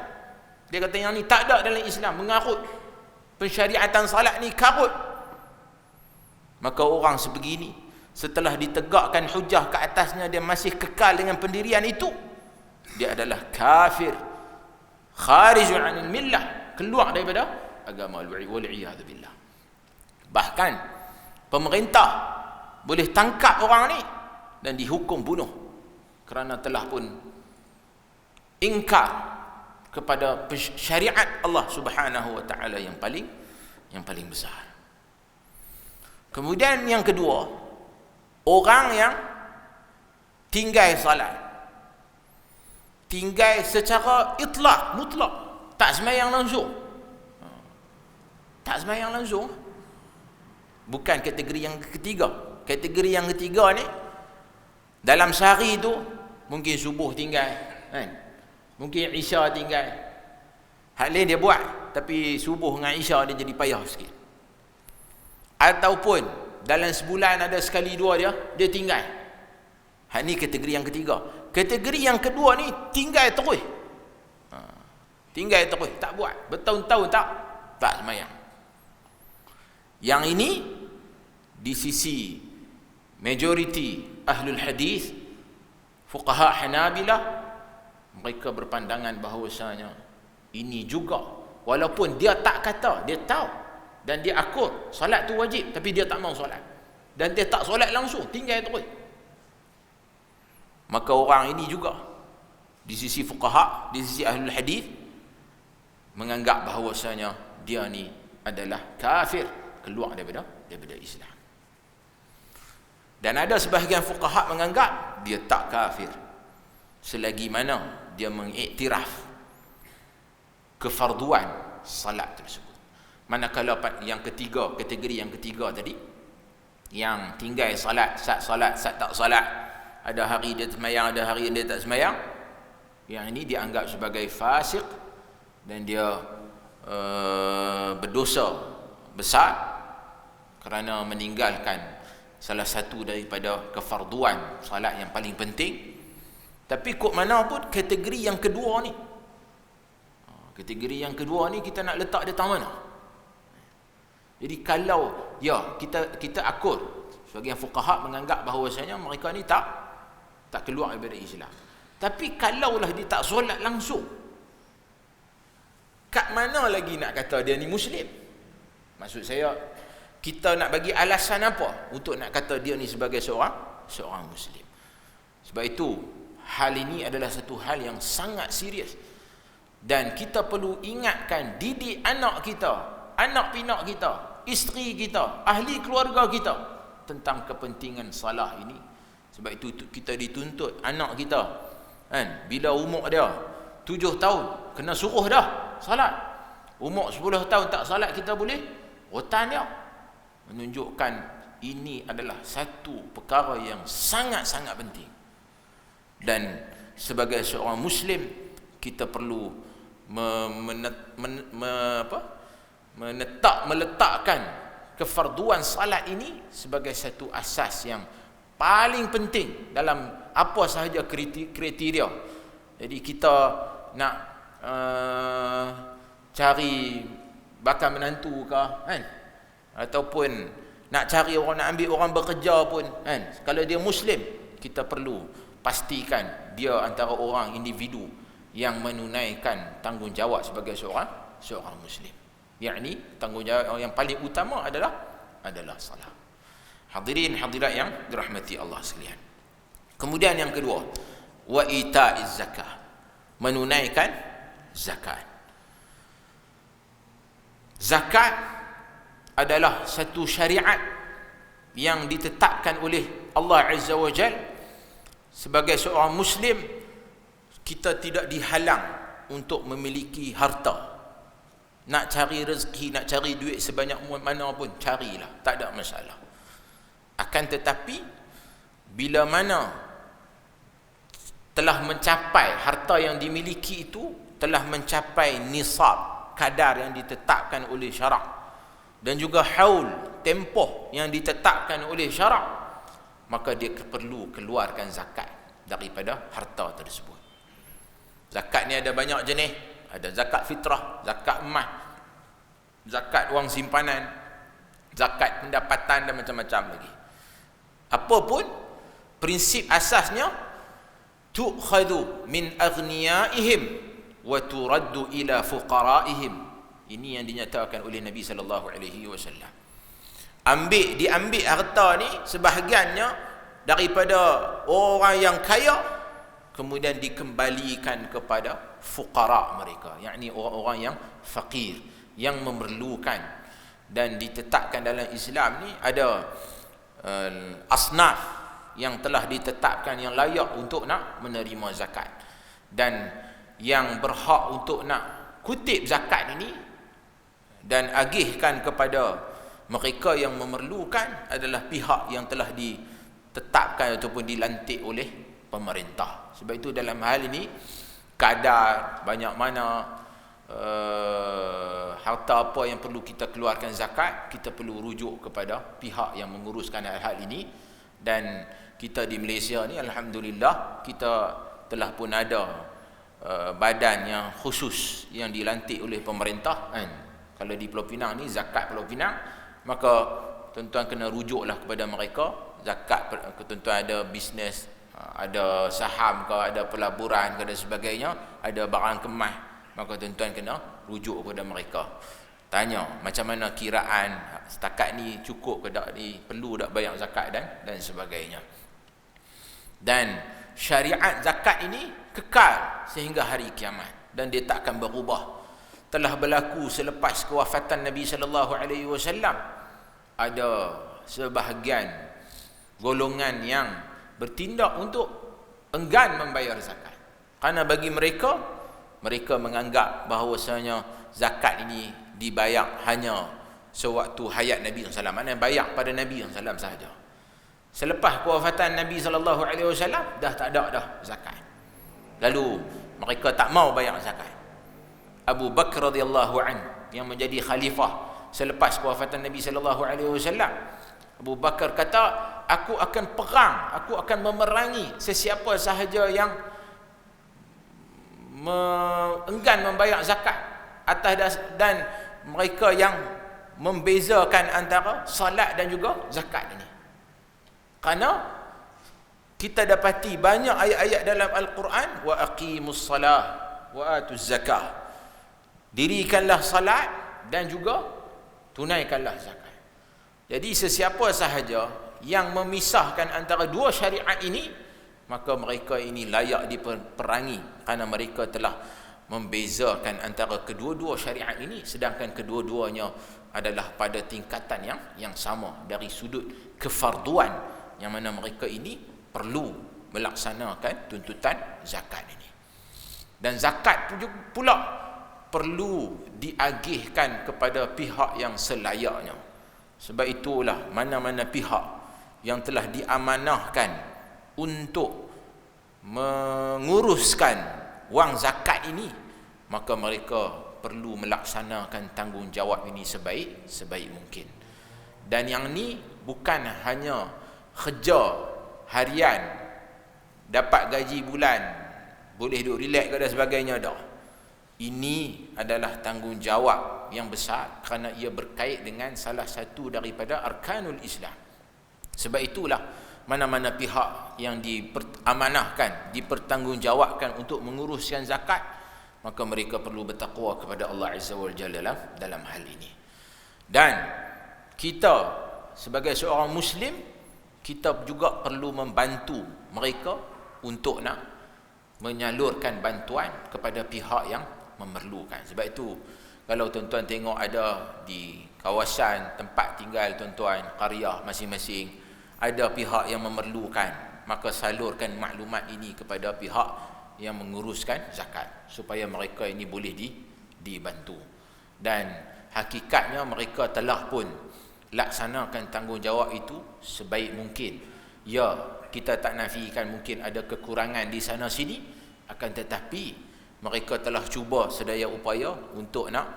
dia kata yang ni tak ada dalam Islam, mengarut pensyariatan salat ni karut, maka orang sebegini setelah ditegakkan hujah ke atasnya dia masih kekal dengan pendirian itu, dia adalah kafir, kharijun anil millah, keluar daripada agama, wal'iyadu billah. Bahkan pemerintah boleh tangkap orang ni dan dihukum bunuh kerana telah pun ingkar kepada syariat Allah Subhanahu wa taala yang paling besar. Kemudian yang kedua, orang yang tinggal salat, tinggal secara mutlak, tak sembahyang langsung. Bukan kategori yang ketiga. Kategori yang ketiga ni, dalam sehari tu mungkin subuh tinggal, kan? Mungkin isya tinggal. Hal lain dia buat, tapi subuh dengan isya dia jadi payah sikit. Ataupun dalam sebulan ada sekali dua dia tinggal. Hal ni kategori yang ketiga. Kategori yang kedua ni tinggal terus. Tak buat. Bertahun-tahun tak sembahyang. Yang ini di sisi majoriti ahlul hadis, fuqaha Hanabilah, mereka berpandangan bahawasanya ini juga, walaupun dia tak kata, dia tahu dan dia akur solat tu wajib, tapi dia tak mau solat dan dia tak solat langsung, tinggal terus. Maka orang ini juga di sisi fuqaha, di sisi ahlul hadis, menganggap bahawasanya dia ni adalah kafir, keluar daripada Islam. Dan ada sebahagian fuqaha menganggap dia tak kafir selagi mana dia mengiktiraf kefarduan salat tersebut. Manakala yang ketiga, kategori yang ketiga tadi, yang tinggal salat, sat tak salat, ada hari dia sembahyang, ada hari dia tak sembahyang, yang ini dianggap sebagai fasik dan dia berdosa besar kerana meninggalkan salah satu daripada kefarduan salat yang paling penting. Tapi kok mana pun kategori yang kedua ni, kita nak letak dia tang mana? Jadi kalau kita akur, sebagian fuqaha menganggap bahawasanya mereka ni tak tak keluar daripada Islam. Tapi kalaulah dia tak solat langsung, kat mana lagi nak kata dia ni Muslim? Maksud saya, kita nak bagi alasan apa untuk nak kata dia ni sebagai seorang Muslim? Sebab itu, hal ini adalah satu hal yang sangat serius. Dan kita perlu ingatkan didik anak kita, anak pinak kita, isteri kita, ahli keluarga kita tentang kepentingan salah ini. Sebab itu kita dituntut anak kita, kan, bila umur dia 7 tahun kena suruh dah salat. Umur 10 tahun tak salat, kita boleh rotan dia. Menunjukkan ini adalah satu perkara yang sangat-sangat penting. Dan sebagai seorang Muslim, kita perlu meletakkan kefarduan salat ini sebagai satu asas yang paling penting dalam apa sahaja kriteria. Jadi kita nak cari bakal menantu ke, kan, ataupun nak cari orang, nak ambil orang bekerja pun, kan, kalau dia Muslim, kita perlu pastikan dia antara orang individu yang menunaikan tanggungjawab sebagai seorang Muslim. Yakni tanggungjawab yang paling utama adalah salat. Hadirin hadirat yang dirahmati Allah sekalian. Kemudian yang kedua, wa ita'iz zakah, menunaikan zakat. Zakat adalah satu syariat yang ditetapkan oleh Allah Azza wa Jal. Sebagai seorang Muslim, kita tidak dihalang untuk memiliki harta. Nak cari rezeki, nak cari duit sebanyak mana pun, carilah, tak ada masalah. Akan tetapi, bila mana telah mencapai, harta yang dimiliki itu telah mencapai nisab, kadar yang ditetapkan oleh syarak, dan juga haul, tempoh yang ditetapkan oleh syarak, maka dia perlu keluarkan zakat daripada harta tersebut. Zakat ni ada banyak jenis. Ada zakat fitrah, zakat emas, zakat wang simpanan, zakat pendapatan, dan macam-macam lagi. Apapun, prinsip asasnya, tu'khadhu min aghniyaihim wa turaddu ila fuqaraihim. Ini yang dinyatakan oleh Nabi SAW. Diambil harta ni sebahagiannya daripada orang yang kaya, kemudian dikembalikan kepada fuqara mereka, yakni orang-orang yang fakir, yang memerlukan. Dan ditetapkan dalam Islam ni ada asnaf yang telah ditetapkan yang layak untuk nak menerima zakat, dan yang berhak untuk nak kutip zakat ini dan agihkan kepada mereka yang memerlukan adalah pihak yang telah ditetapkan ataupun dilantik oleh pemerintah. Sebab itu dalam hal ini, kadar banyak mana harta apa yang perlu kita keluarkan zakat, kita perlu rujuk kepada pihak yang menguruskan hal ini. Dan kita di Malaysia ni, alhamdulillah, kita telah pun ada badan yang khusus yang dilantik oleh pemerintah, kan? Kalau di Pulau Pinang ni, zakat Pulau Pinang, maka tuan-tuan kena rujuklah kepada mereka. Zakat, tuan-tuan ada bisnes, ada saham ke, ada pelaburan ke dan sebagainya, ada barang kemas, maka tuan-tuan kena rujuk kepada mereka. Tanya macam mana kiraan setakat ni, cukup ke tak ni, perlu tak bayar zakat dan sebagainya. Dan syariat zakat ini kekal sehingga hari kiamat, dan dia tak akan berubah. Telah berlaku selepas kewafatan Nabi SAW, ada sebahagian golongan yang bertindak untuk enggan membayar zakat. Karena bagi mereka menganggap bahawasanya zakat ini dibayar hanya sewaktu hayat Nabi SAW. Maknanya bayar pada Nabi SAW sahaja. Selepas kewafatan Nabi SAW, dah tak ada dah zakat. Lalu mereka tak mau bayar zakat. Abu Bakar radhiyallahu anhu yang menjadi khalifah selepas kewafatan Nabi SAW, Abu Bakar kata, aku akan perang, aku akan memerangi sesiapa sahaja yang enggan membayar zakat dan mereka yang membezakan antara salat dan juga zakat ini. Kerana kita dapati banyak ayat-ayat dalam Al-Quran, wa aqimus salah wa atuz zakah, dirikanlah salat dan juga tunaikanlah zakat. Jadi sesiapa sahaja yang memisahkan antara dua syariat ini, maka mereka ini layak diperangi, kerana mereka telah membezakan antara kedua-dua syariat ini, sedangkan kedua-duanya adalah pada tingkatan yang sama dari sudut kefarduan, yang mana mereka ini perlu melaksanakan tuntutan zakat ini. Dan zakat pula perlu diagihkan kepada pihak yang selayaknya. Sebab itulah mana-mana pihak yang telah diamanahkan untuk menguruskan wang zakat ini, maka mereka perlu melaksanakan tanggungjawab ini sebaik mungkin. Dan yang ni bukan hanya kerja harian, dapat gaji bulan, boleh duduk relax ke dan sebagainya dah. Ini adalah tanggungjawab yang besar, kerana ia berkait dengan salah satu daripada arkanul Islam. Sebab itulah mana-mana pihak yang diamanahkan, dipertanggungjawabkan untuk menguruskan zakat, maka mereka perlu bertakwa kepada Allah Azza wa Jalla dalam hal ini. Dan kita sebagai seorang Muslim, kita juga perlu membantu mereka untuk nak menyalurkan bantuan kepada pihak yang memerlukan. Sebab itu kalau tuan-tuan tengok ada di kawasan tempat tinggal tuan-tuan, qaryah masing-masing, ada pihak yang memerlukan, maka salurkan maklumat ini kepada pihak yang menguruskan zakat, supaya mereka ini boleh dibantu. Dan hakikatnya mereka telah pun laksanakan tanggungjawab itu sebaik mungkin. Ya, kita tak nafikan mungkin ada kekurangan di sana sini, akan tetapi mereka telah cuba sedaya upaya untuk nak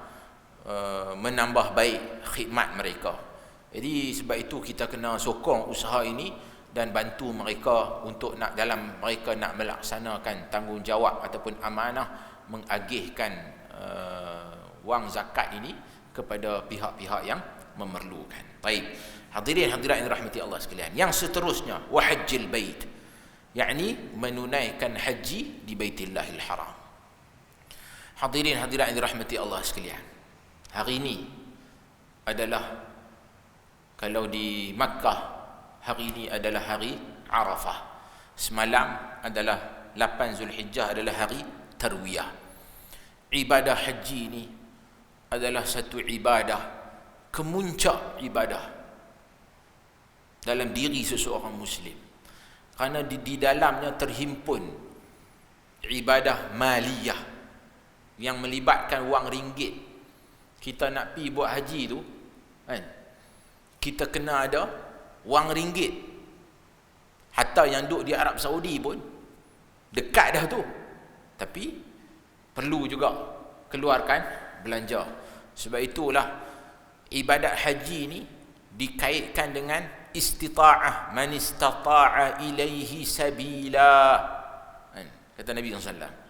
menambah baik khidmat mereka. Jadi sebab itu kita kena sokong usaha ini dan bantu mereka untuk nak, dalam mereka nak melaksanakan tanggungjawab ataupun amanah mengagihkan wang zakat ini kepada pihak-pihak yang memerlukan. Baik, hadirin hadirat yang dirahmati Allah sekalian. Yang seterusnya, wa hajjil bait, yakni menunaikan haji di Baitillahil Haram. Hadirin hadirat yang dirahmati Allah sekalian, hari ini adalah, kalau di Makkah, hari ini adalah hari Arafah. Semalam adalah 8 Zulhijjah, adalah hari Tarwiyah. Ibadah haji ini adalah satu ibadah, kemuncak ibadah dalam diri seseorang Muslim, kerana di dalamnya terhimpun ibadah maliyah yang melibatkan wang ringgit. Kita nak pi buat haji tu kan, kita kena ada wang ringgit. Hatta yang duduk di Arab Saudi pun dekat dah tu, tapi perlu juga keluarkan belanja. Sebab itulah ibadat haji ni dikaitkan dengan istita'ah, man istata'a ilaihi sabila, kata Nabi SAW.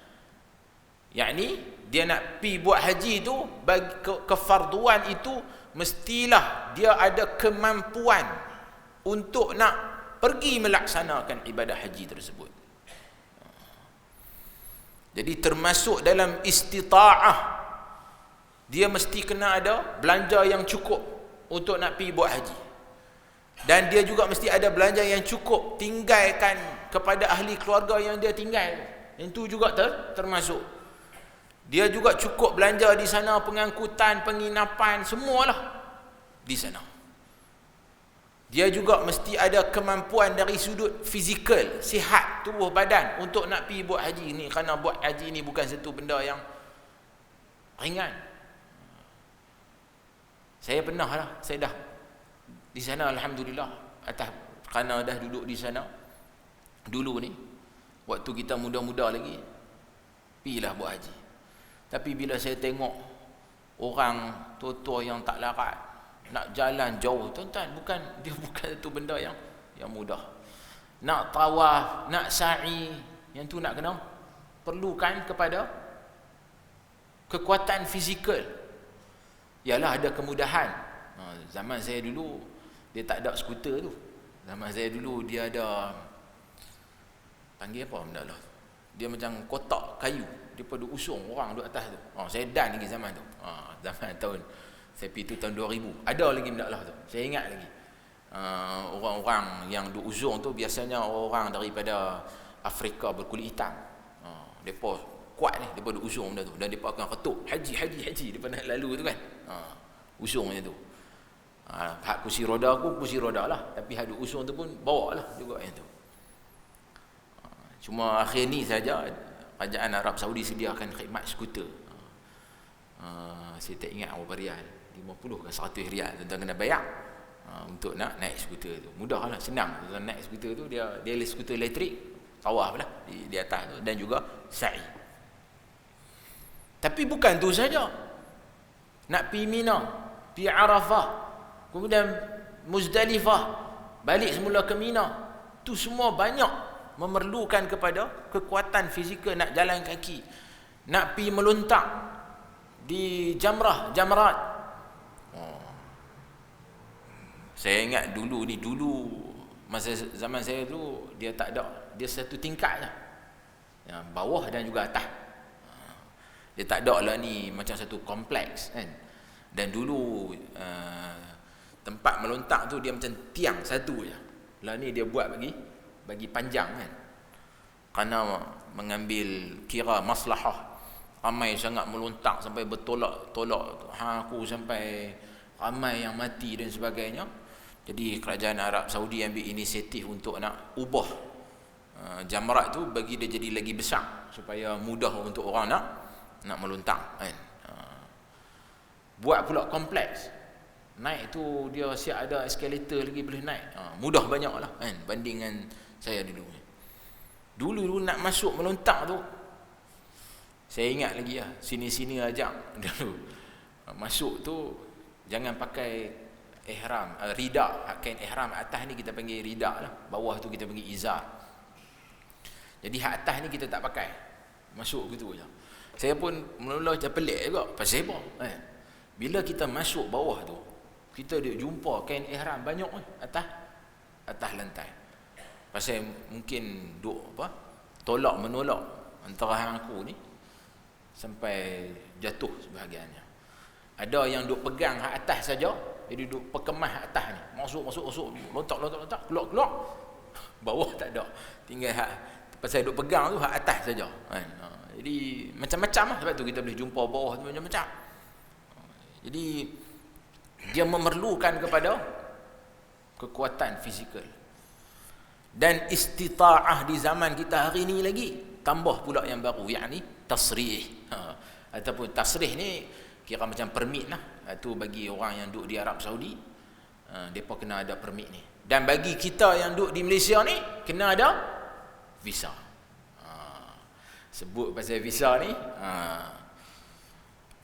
Yakni dia nak pi buat haji tu, bagi kefarduan itu mestilah dia ada kemampuan untuk nak pergi melaksanakan ibadah haji tersebut. Jadi termasuk dalam istita'ah, dia mesti kena ada belanja yang cukup untuk nak pergi buat haji. Dan dia juga mesti ada belanja yang cukup tinggalkan kepada ahli keluarga yang dia tinggal. Itu juga termasuk. Dia juga cukup belanja di sana, pengangkutan, penginapan, semualah di sana. Dia juga mesti ada kemampuan dari sudut fizikal, sihat tubuh badan untuk nak pergi buat haji ni, kerana buat haji ni bukan satu benda yang ringan. Saya pernah lah, saya dah di sana alhamdulillah, atas kerana dah duduk di sana dulu ni, waktu kita muda-muda lagi, pergilah buat haji. Tapi bila saya tengok orang tua-tua yang tak larat nak jalan jauh, tuan-tuan, dia bukan satu benda yang mudah. Nak tawaf, nak sa'i, yang tu nak kena perlukan kepada kekuatan fizikal. Yalah, ada kemudahan. Zaman saya dulu dia tak ada skuter tu. Zaman saya dulu dia ada panggil apa benda lah, dia macam kotak kayu, dia duk usung orang duk atas tu. Saya dan lagi zaman tu. Zaman tahun saya pergi tu tahun 2000. Ada lagi benda lah tu. Saya ingat lagi. Orang-orang yang duk usung tu biasanya orang daripada Afrika berkulit hitam. Depa kuat ni, depa duk usung benda tu dan depa akan ketuk haji depa nak lalu tu kan. Usung macam tu. Hak kursi roda aku kursi roda lah, tapi hak duk usung tu pun bawa lah juga yang tu. Cuma akhir ni saja kerajaan Arab Saudi sediakan khidmat skuter. Saya tak ingat berapa rial, 50 ke 100 rial, tuan kena bayar untuk nak naik skuter tu. Mudah lah, senang. Tuan naik skuter tu, dia skuter elektrik, tawaf lah di atas tu, dan juga sa'i. Tapi bukan tu saja. Nak pergi Mina, pergi Arafah, kemudian Muzdalifah, balik semula ke Mina, tu semua banyak memerlukan kepada kekuatan fizikal. Nak jalan kaki, nak pergi melontak di jamrat. Saya ingat dulu masa zaman saya tu, dia tak ada, dia satu tingkat lah, bawah dan juga atas. Dia tak ada lah ni macam satu kompleks kan. Dan dulu tempat melontak tu dia macam tiang satu je lah, ni dia buat bagi panjang kan, kerana mengambil kira maslahah. Ramai sangat melontak sampai bertolak-tolak, aku sampai ramai yang mati dan sebagainya. Jadi kerajaan Arab Saudi ambil inisiatif untuk nak ubah jamrat tu, bagi dia jadi lagi besar supaya mudah untuk orang nak melontak kan. Buat pula kompleks. Naik tu dia siap ada eskalator lagi boleh naik. Mudah banyak lah kan, bandingan saya dulu nak masuk melontak tu. Saya ingat lagi lah, sini-sini ajak dulu masuk tu jangan pakai ihram, rida, kain ihram. Atas ni kita panggil rida lah, bawah tu kita panggil izar. Jadi hak atas ni kita tak pakai, masuk gitu je. Saya pun mula-mula macam pelik juga, pasal apa bila kita masuk bawah tu, kita dia jumpa kain ihram banyak atas lantai. Pasal mungkin duk tolak menolak antara hang aku ni sampai jatuh sebahagiannya. Ada yang duk pegang hak atas saja, jadi duk perkemah hak atas ni, masuk lontak keluar. Bawah tak ada, tinggal hak, pasal duk pegang tu hak atas saja kan. Jadi macam-macam lah, sebab tu kita boleh jumpa bawah tu macam-macam. Jadi dia memerlukan kepada kekuatan fizikal. Dan istita'ah di zaman kita hari ni lagi tambah pula yang baru, yakni tasrih. Ataupun tasrih ni kira macam permit lah. Itu bagi orang yang duduk di Arab Saudi, mereka kena ada permit ni. Dan bagi kita yang duduk di Malaysia ni, kena ada visa. Sebut pasal visa ni,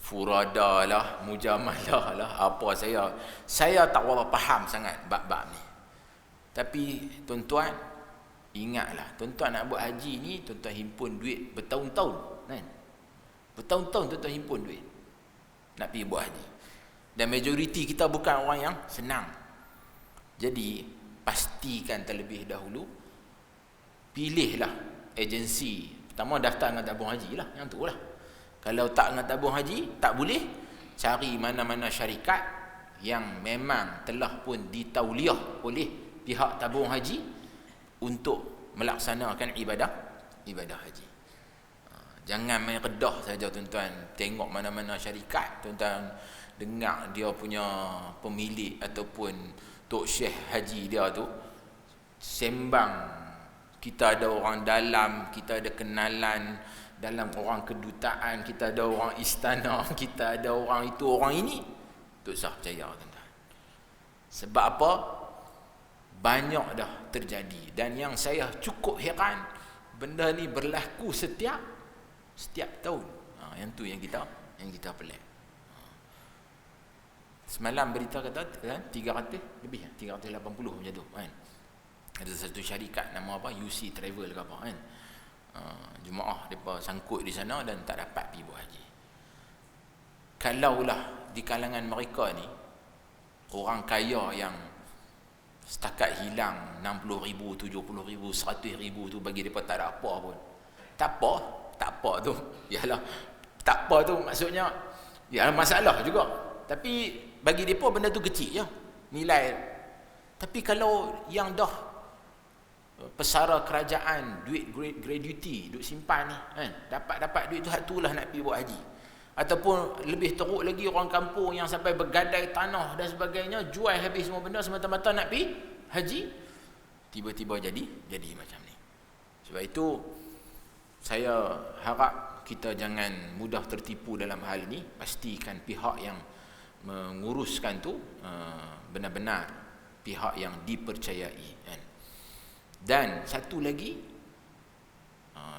furada lah, mujamalah lah, apa saya tak berapa faham sangat bab-bab ni. Tapi tuan-tuan ingatlah, tuan-tuan nak buat haji ni, tuan-tuan himpun duit bertahun-tahun kan. Bertahun-tahun tuan-tuan himpun duit nak pergi buat haji. Dan majoriti kita bukan orang yang senang. Jadi pastikan terlebih dahulu, pilihlah agensi. Pertama daftar dengan tabung haji lah, yang tu lah. Kalau tak dengan tabung haji, tak boleh, cari mana-mana syarikat yang memang telah pun ditauliah oleh pihak tabung haji untuk melaksanakan ibadah haji. Jangan main redah saja tuan-tuan, tengok mana-mana syarikat, tuan-tuan dengar dia punya pemilik ataupun tok syekh haji dia tu sembang, kita ada orang dalam, kita ada kenalan dalam orang kedutaan, kita ada orang istana, kita ada orang itu, orang ini. Tak usah percaya tuan-tuan. Sebab apa? Banyak dah terjadi. Dan yang saya cukup heran, benda ni berlaku setiap tahun. Yang tu yang kita pelik. Semalam berita kata kan 300 lebih, 380 macam tu kan. Ada satu syarikat nama apa, UC Travel ke apa kan. Jemaah mereka sangkut di sana dan tak dapat pergi buat haji. Kalaulah di kalangan mereka ni orang kaya yang Setakat hilang 60,000, 70,000, 100,000 tu bagi mereka tak ada apa pun. Tak apa tu. Yalah, tak apa tu maksudnya ya masalah juga. Tapi bagi mereka benda tu kecil je nilai. Tapi kalau yang dah pesara kerajaan, duit gratuity, duit simpan ni kan, dapat duit tu hak tu lah nak pergi buat haji. Ataupun lebih teruk lagi orang kampung yang sampai bergadai tanah dan sebagainya, jual habis semua benda semata-mata nak pergi haji, tiba-tiba jadi macam ni. Sebab itu saya harap kita jangan mudah tertipu dalam hal ini. Pastikan pihak yang menguruskan tu benar-benar pihak yang dipercayai kan. Dan satu lagi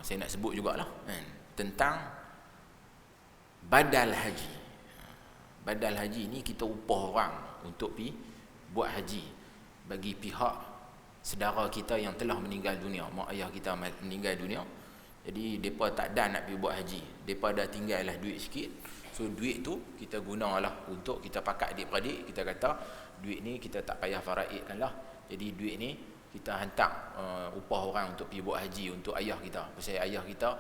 saya nak sebut jugalah kan, tentang badal haji. Badal haji ni kita upah orang untuk pergi buat haji bagi pihak saudara kita yang telah meninggal dunia, mak ayah kita meninggal dunia. Jadi mereka tak ada nak pergi buat haji, mereka dah tinggal lah duit sikit. So duit tu kita gunalah untuk kita pakai adik-beradik. Kita kata duit ni kita tak payah faraidkan lah. Jadi duit ni kita hantar upah orang untuk pergi buat haji untuk ayah kita. Pasal ayah kita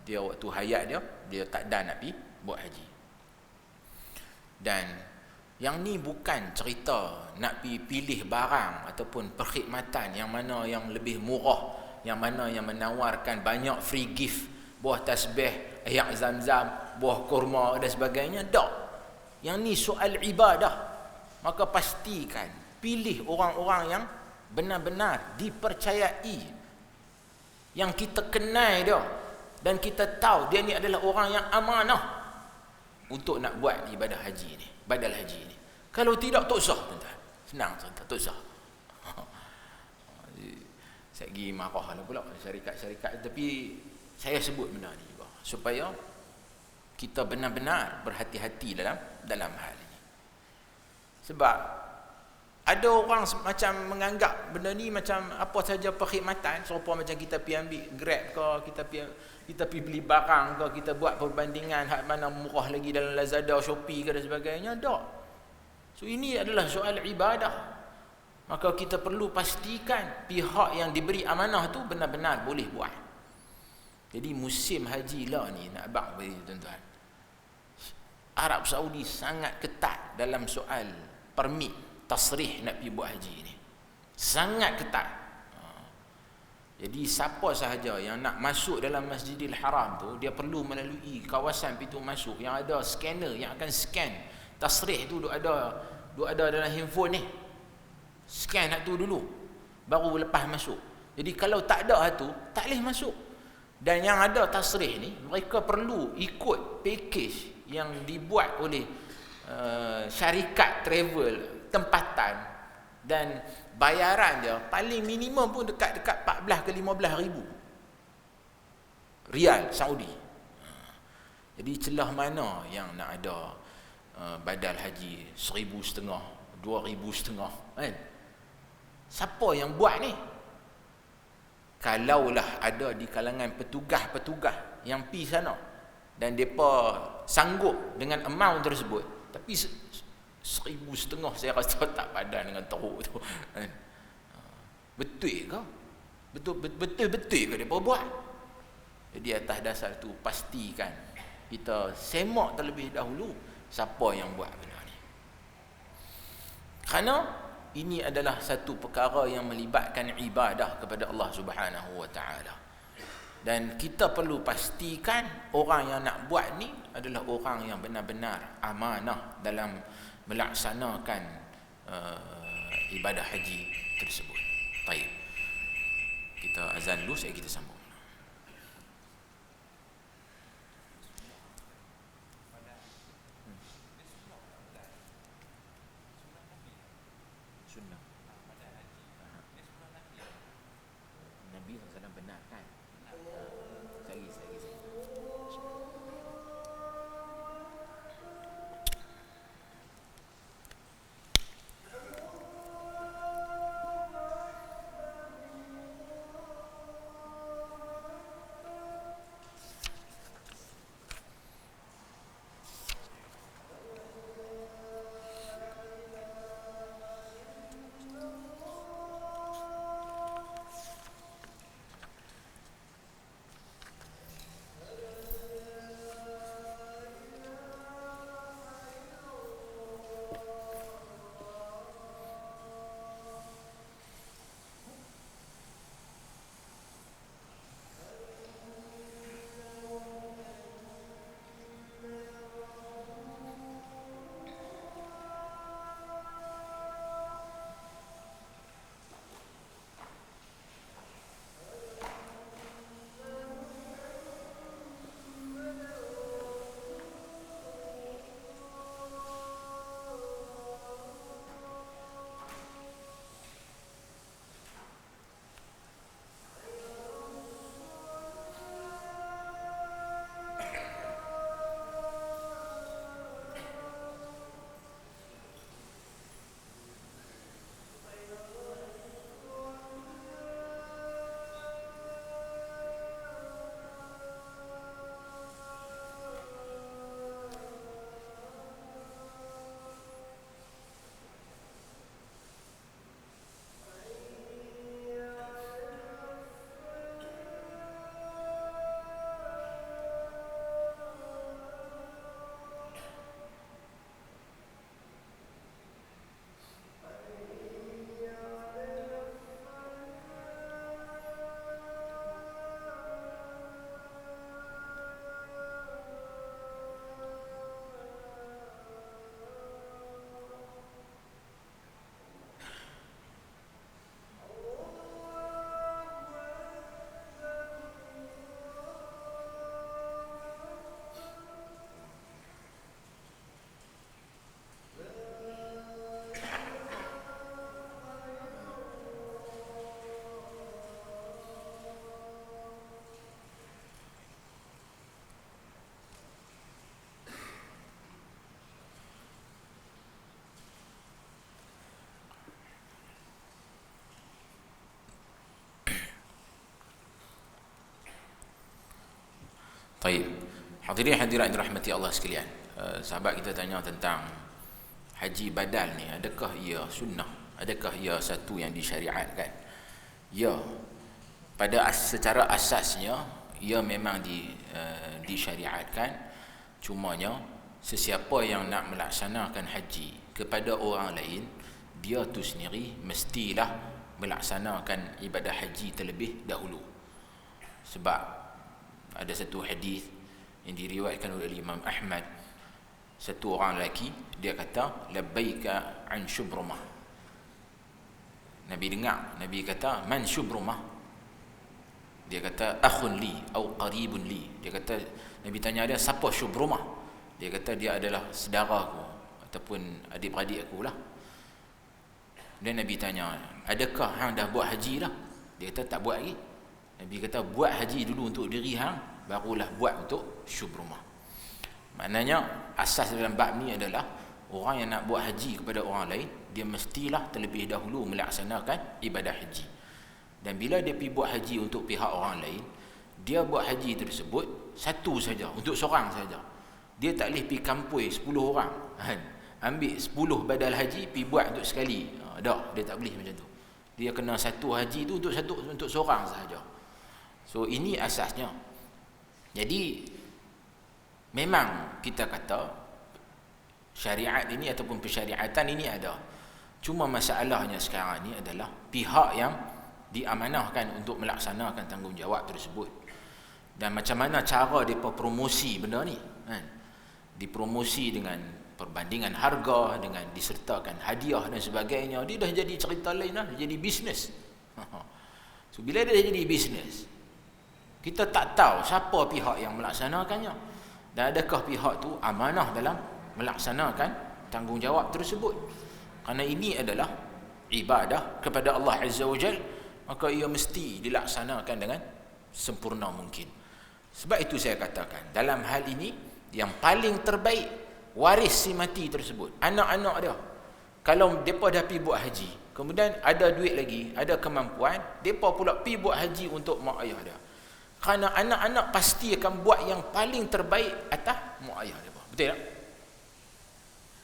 dia waktu hayat dia tak ada nak pergi buat haji. Dan yang ni bukan cerita nak pergi pilih barang ataupun perkhidmatan yang mana yang lebih murah, yang mana yang menawarkan banyak free gift, buah tasbih, air zam-zam, buah kurma dan sebagainya. Tak. Yang ni soal ibadah. Maka pastikan pilih orang-orang yang benar-benar dipercayai, yang kita kenal dia dan kita tahu dia ni adalah orang yang amanah untuk nak buat ibadah haji ni, badal haji ni. Kalau tidak, tak usah tuan-tuan. Senang tuan-tuan, tak usah. Saya pergi marah lah pula syarikat-syarikat, tapi saya sebut benda ni juga supaya kita benar-benar berhati-hati dalam hal ini. Sebab ada orang macam menganggap benda ni macam apa saja perkhidmatan, serupa macam kita pergi ambil Grab ke, kita pergi beli barang ke, kita buat perbandingan hak mana murah lagi dalam Lazada, Shopee ke dan sebagainya. Tak. So ini adalah soal ibadah. Maka kita perlu pastikan pihak yang diberi amanah tu benar-benar boleh buat. Jadi musim haji lah ni nak abang bagi tuan-tuan. Arab Saudi sangat ketat dalam soal permit tasrih nak pergi buat haji ni. Sangat ketat. Jadi siapa sahaja yang nak masuk dalam Masjidil Haram tu, dia perlu melalui kawasan pintu masuk yang ada scanner yang akan scan tasrih tu. Duk ada dalam handphone ni. Scan hak tu dulu baru lepas masuk. Jadi kalau tak ada hak tu, tak boleh masuk. Dan yang ada tasrih ni, mereka perlu ikut package yang dibuat oleh syarikat travel tempatan, dan bayaran dia paling minimum pun dekat 14 ke 15 ribu rial Saudi. Jadi celah mana yang nak ada badal haji 1,500, 2,500 kan? Siapa yang buat ni? Kalaulah ada di kalangan petugas-petugas yang pi sana dan depa sanggup dengan amount tersebut, tapi 1,500 saya rasa tak padan dengan teruk tu kan? Betul ke? Betul-betul ke depa buat? Jadi atas dasar tu pastikan kita semak terlebih dahulu siapa yang buat benda ni. Kerana ini adalah satu perkara yang melibatkan ibadah kepada Allah Subhanahu wa taala. Dan kita perlu pastikan orang yang nak buat ni adalah orang yang benar-benar amanah dalam melaksanakan ibadah haji tersebut. Baik. Kita azan dulu, kita sambung. Sunnah. Nabi SAW benarkan. Lagi. Taib. Hadirin hadirat dirahmati Allah sekalian. Sahabat kita tanya tentang haji badal ni, adakah ia sunnah? Adakah ia satu yang disyariatkan? Ya. Secara asasnya ia memang disyariatkan. Cumanya sesiapa yang nak melaksanakan haji kepada orang lain, dia tu sendiri mestilah melaksanakan ibadah haji terlebih dahulu. Sebab ada satu hadis yang diriwayatkan oleh Imam Ahmad, satu orang lelaki dia kata labbaika an Syubrumah. Nabi dengar, Nabi kata man Syubrumah? Dia kata akhun li atau qaribun li. Dia kata, Nabi tanya dia siapa Syubrumah? Dia kata dia adalah saudara aku ataupun adik-beradik aku lah. Dan Nabi tanya, adakah hang dah buat haji dah? Dia kata tak buat lagi. Nabi kata buat haji dulu untuk diri hang, barulah buat untuk Syubrumah. Maknanya asas dalam bab ni adalah orang yang nak buat haji kepada orang lain, dia mestilah terlebih dahulu melaksanakan ibadah haji. Dan bila dia pergi buat haji untuk pihak orang lain, dia buat haji tersebut satu saja, untuk seorang saja. Dia tak boleh pergi kampung 10 orang kan? Ambil 10 badal haji pergi buat untuk sekali. Tak, dia tak boleh macam tu. Dia kena satu haji tu untuk seorang sahaja. So ini asasnya. Jadi memang kita kata syariat ini ataupun persyariatan ini ada. Cuma masalahnya sekarang ni adalah pihak yang diamanahkan untuk melaksanakan tanggungjawab tersebut. Dan macam mana cara mereka promosi benda ni kan? Dipromosi dengan perbandingan harga, dengan disertakan hadiah dan sebagainya. Dia dah jadi cerita lain lah, dia jadi bisnes. So bila dia jadi bisnes, kita tak tahu siapa pihak yang melaksanakannya dan adakah pihak tu amanah dalam melaksanakan tanggungjawab tersebut. Kerana ini adalah ibadah kepada Allah Azza wa Jal, maka ia mesti dilaksanakan dengan sempurna mungkin. Sebab itu saya katakan, dalam hal ini yang paling terbaik waris si mati tersebut, anak-anak dia. Kalau mereka dah pergi buat haji, kemudian ada duit lagi, ada kemampuan, mereka pula pergi buat haji untuk mak ayah dia. Kerana anak-anak pasti akan buat yang paling terbaik atas mak ayah dia. Betul tak?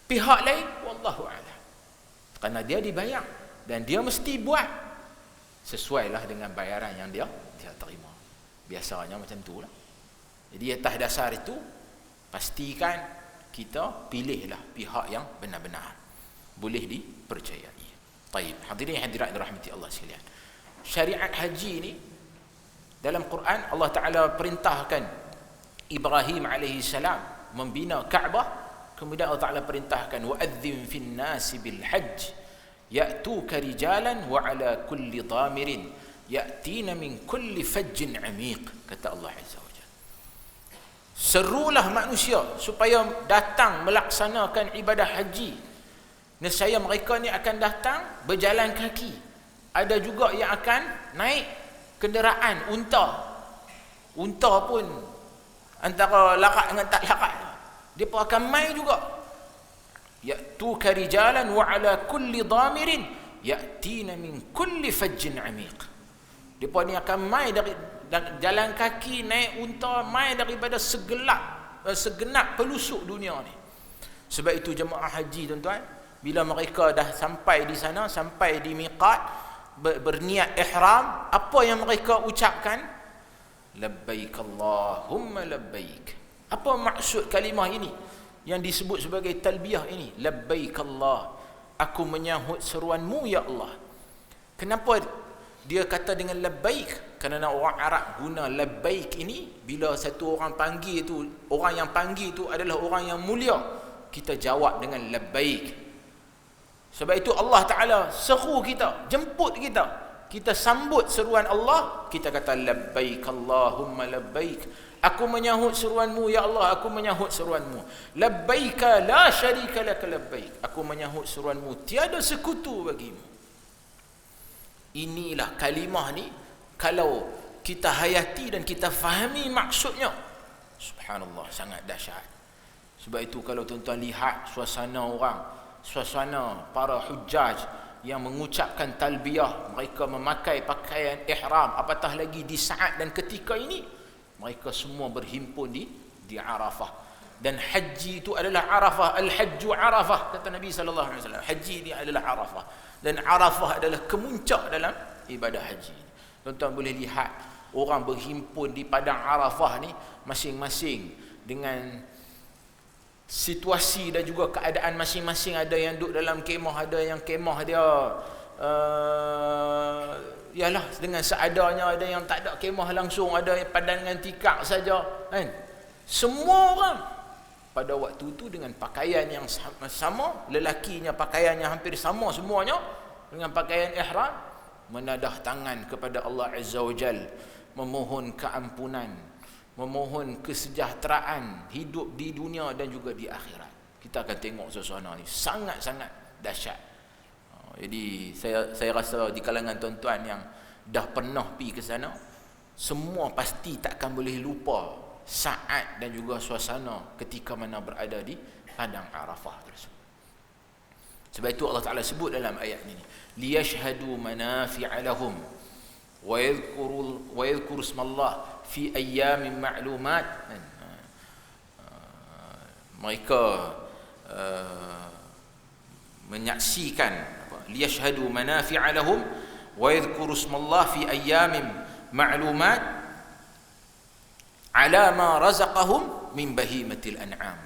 Pihak lain, wallahu a'lam. Kerana dia dibayar dan dia mesti buat sesuailah dengan bayaran yang dia terima. Biasanya macam itulah. Jadi atas dasar itu, pastikan kita pilihlah pihak yang benar-benar boleh dipercayai. Baik, hadirin hadirat dirahmati Allah sekalian. Syariat haji ini dalam Quran Allah Taala perintahkan Ibrahim alaihi salam membina Kaabah, kemudian Allah Taala perintahkan wa'adzim fin nasi bil hajj ya'tuka rijalan wa ala kulli dhamirin ya'tina min kulli fajjin 'amiq, kata Allah Azza wa Jalla. Serulah manusia supaya datang melaksanakan ibadah haji. Nescaya mereka ni akan datang berjalan kaki. Ada juga yang akan naik kenderaan unta. Unta pun antara larat dengan tak larat. Dia pun akan mai juga. Ya'tuka rijalan wa ala kulli dhamirin ya'tina min kulli fajjin 'amiq. Depa ni akan mai dari jalan kaki, naik unta, mai daripada segenap pelusuk dunia ni. Sebab itu jemaah haji tuan-tuan, bila mereka dah sampai di sana, sampai di miqat, berniat ihram, apa yang mereka ucapkan? Labbaik Allahumma labbaik. Apa maksud kalimah ini yang disebut sebagai talbiyah ini? Labbaik Allah, aku menyahut seruanmu ya Allah. Kenapa dia kata dengan labbaik? Kerana orang Arab guna labbaik ini bila satu orang panggil tu, orang yang panggil tu adalah orang yang mulia, kita jawab dengan labbaik. Sebab itu Allah Ta'ala seru kita, jemput kita, kita sambut seruan Allah, kita kata labbaik Allahumma labbaik, aku menyahut seruanmu ya Allah, aku menyahut seruanmu. Labbaika la syarika laka labbaik, aku menyahut seruanmu, tiada sekutu bagimu. Inilah kalimah ni, kalau kita hayati dan kita fahami maksudnya, subhanallah, sangat dahsyat. Sebab itu kalau tuan-tuan lihat suasana orang, suasana para hujjaj yang mengucapkan talbiyah, mereka memakai pakaian ihram, apatah lagi di saat dan ketika ini, Mereka semua berhimpun di Arafah. Dan haji itu adalah Arafah. Al-hajju Arafah, kata Nabi SAW. Haji ini adalah Arafah. Dan Arafah adalah kemuncak dalam ibadah haji. Tuan-tuan boleh lihat orang berhimpun di padang Arafah ni masing-masing dengan situasi dan juga keadaan masing-masing. Ada yang duduk dalam kemah, ada yang kemah dia ialah dengan seadanya, ada yang tak ada kemah langsung, ada yang padan dengan tikar saja, kan? Semua orang pada waktu itu dengan pakaian yang sama, lelakinya pakaiannya hampir sama semuanya dengan pakaian ihram, menadah tangan kepada Allah Azza wa Jal, memohon keampunan, memohon kesejahteraan hidup di dunia dan juga di akhirat. Kita akan tengok suasana ni sangat-sangat dahsyat. Jadi saya rasa di kalangan tuan-tuan yang dah pernah pergi ke sana, semua pasti takkan boleh lupa saat dan juga suasana ketika mana berada di padang Arafah tersebut. Sebab itu Allah Ta'ala sebut dalam ayat ini, liyashhadu manafi'a lahum wa yadhkuru ismallah fi ayyamin ma'lumat. Mereka menyaksikan, liyashhadu manafi'a lahum wa yadhkuru ismallah fi ayyamin ma'lumat ala ma razaqahum min bahimatil an'am.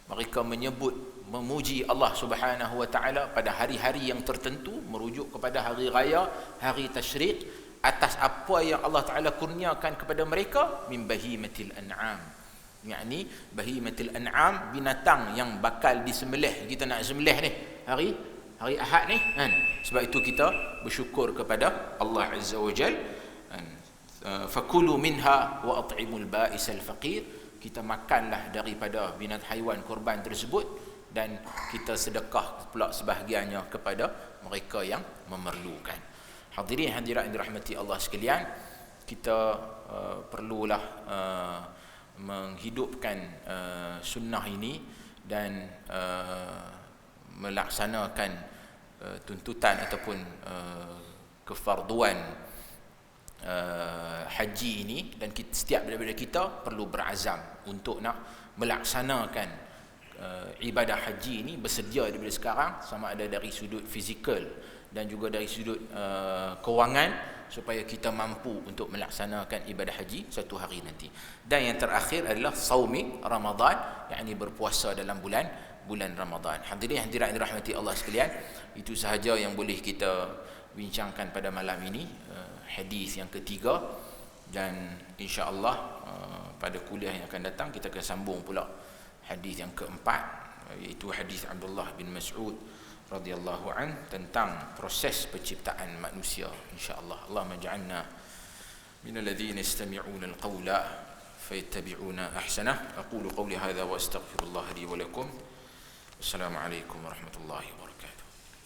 Mereka menyebut, memuji Allah Subhanahu wa taala pada hari-hari yang tertentu, merujuk kepada hari raya, hari tasyrik, atas apa yang Allah Taala kurniakan kepada mereka min bahimatil an'am. Yakni bahimatil an'am, binatang yang bakal disembelih. Kita nak sembelih ni hari Ahad ni, kan? Sebab itu kita bersyukur kepada Allah Azza wa Jalla. Fakulu minha wa at'imul ba'isal faqir. Kita makanlah daripada binat haiwan korban tersebut dan kita sedekah pula sebahagiannya kepada mereka yang memerlukan. Hadirin hadirat yang dirahmati Allah sekalian, kita perlulah menghidupkan sunnah ini dan melaksanakan tuntutan ataupun kefarduan haji ini, dan setiap daripada kita perlu berazam untuk nak melaksanakan ibadah haji ini, bersedia daripada sekarang, sama ada dari sudut fizikal dan juga dari sudut kewangan, supaya kita mampu untuk melaksanakan ibadah haji satu hari nanti. Dan yang terakhir adalah saumi Ramadan, yakni berpuasa dalam bulan Ramadan. Hadirin hadirat dirahmati Allah sekalian, itu sahaja yang boleh kita bincangkan pada malam ini, hadis yang ketiga, dan insya-Allah pada kuliah yang akan datang kita akan sambung pula hadis yang keempat, iaitu hadis Abdullah bin Mas'ud radhiyallahu an tentang proses penciptaan manusia, insya-Allah. Allahumma ja'alna minal ladzina yastami'una al-qawla fayattabi'una ahsanah. Aqulu qawli hadha wa astaghfirullah li wa lakum. Assalamualaikum warahmatullahi wabarakatuh.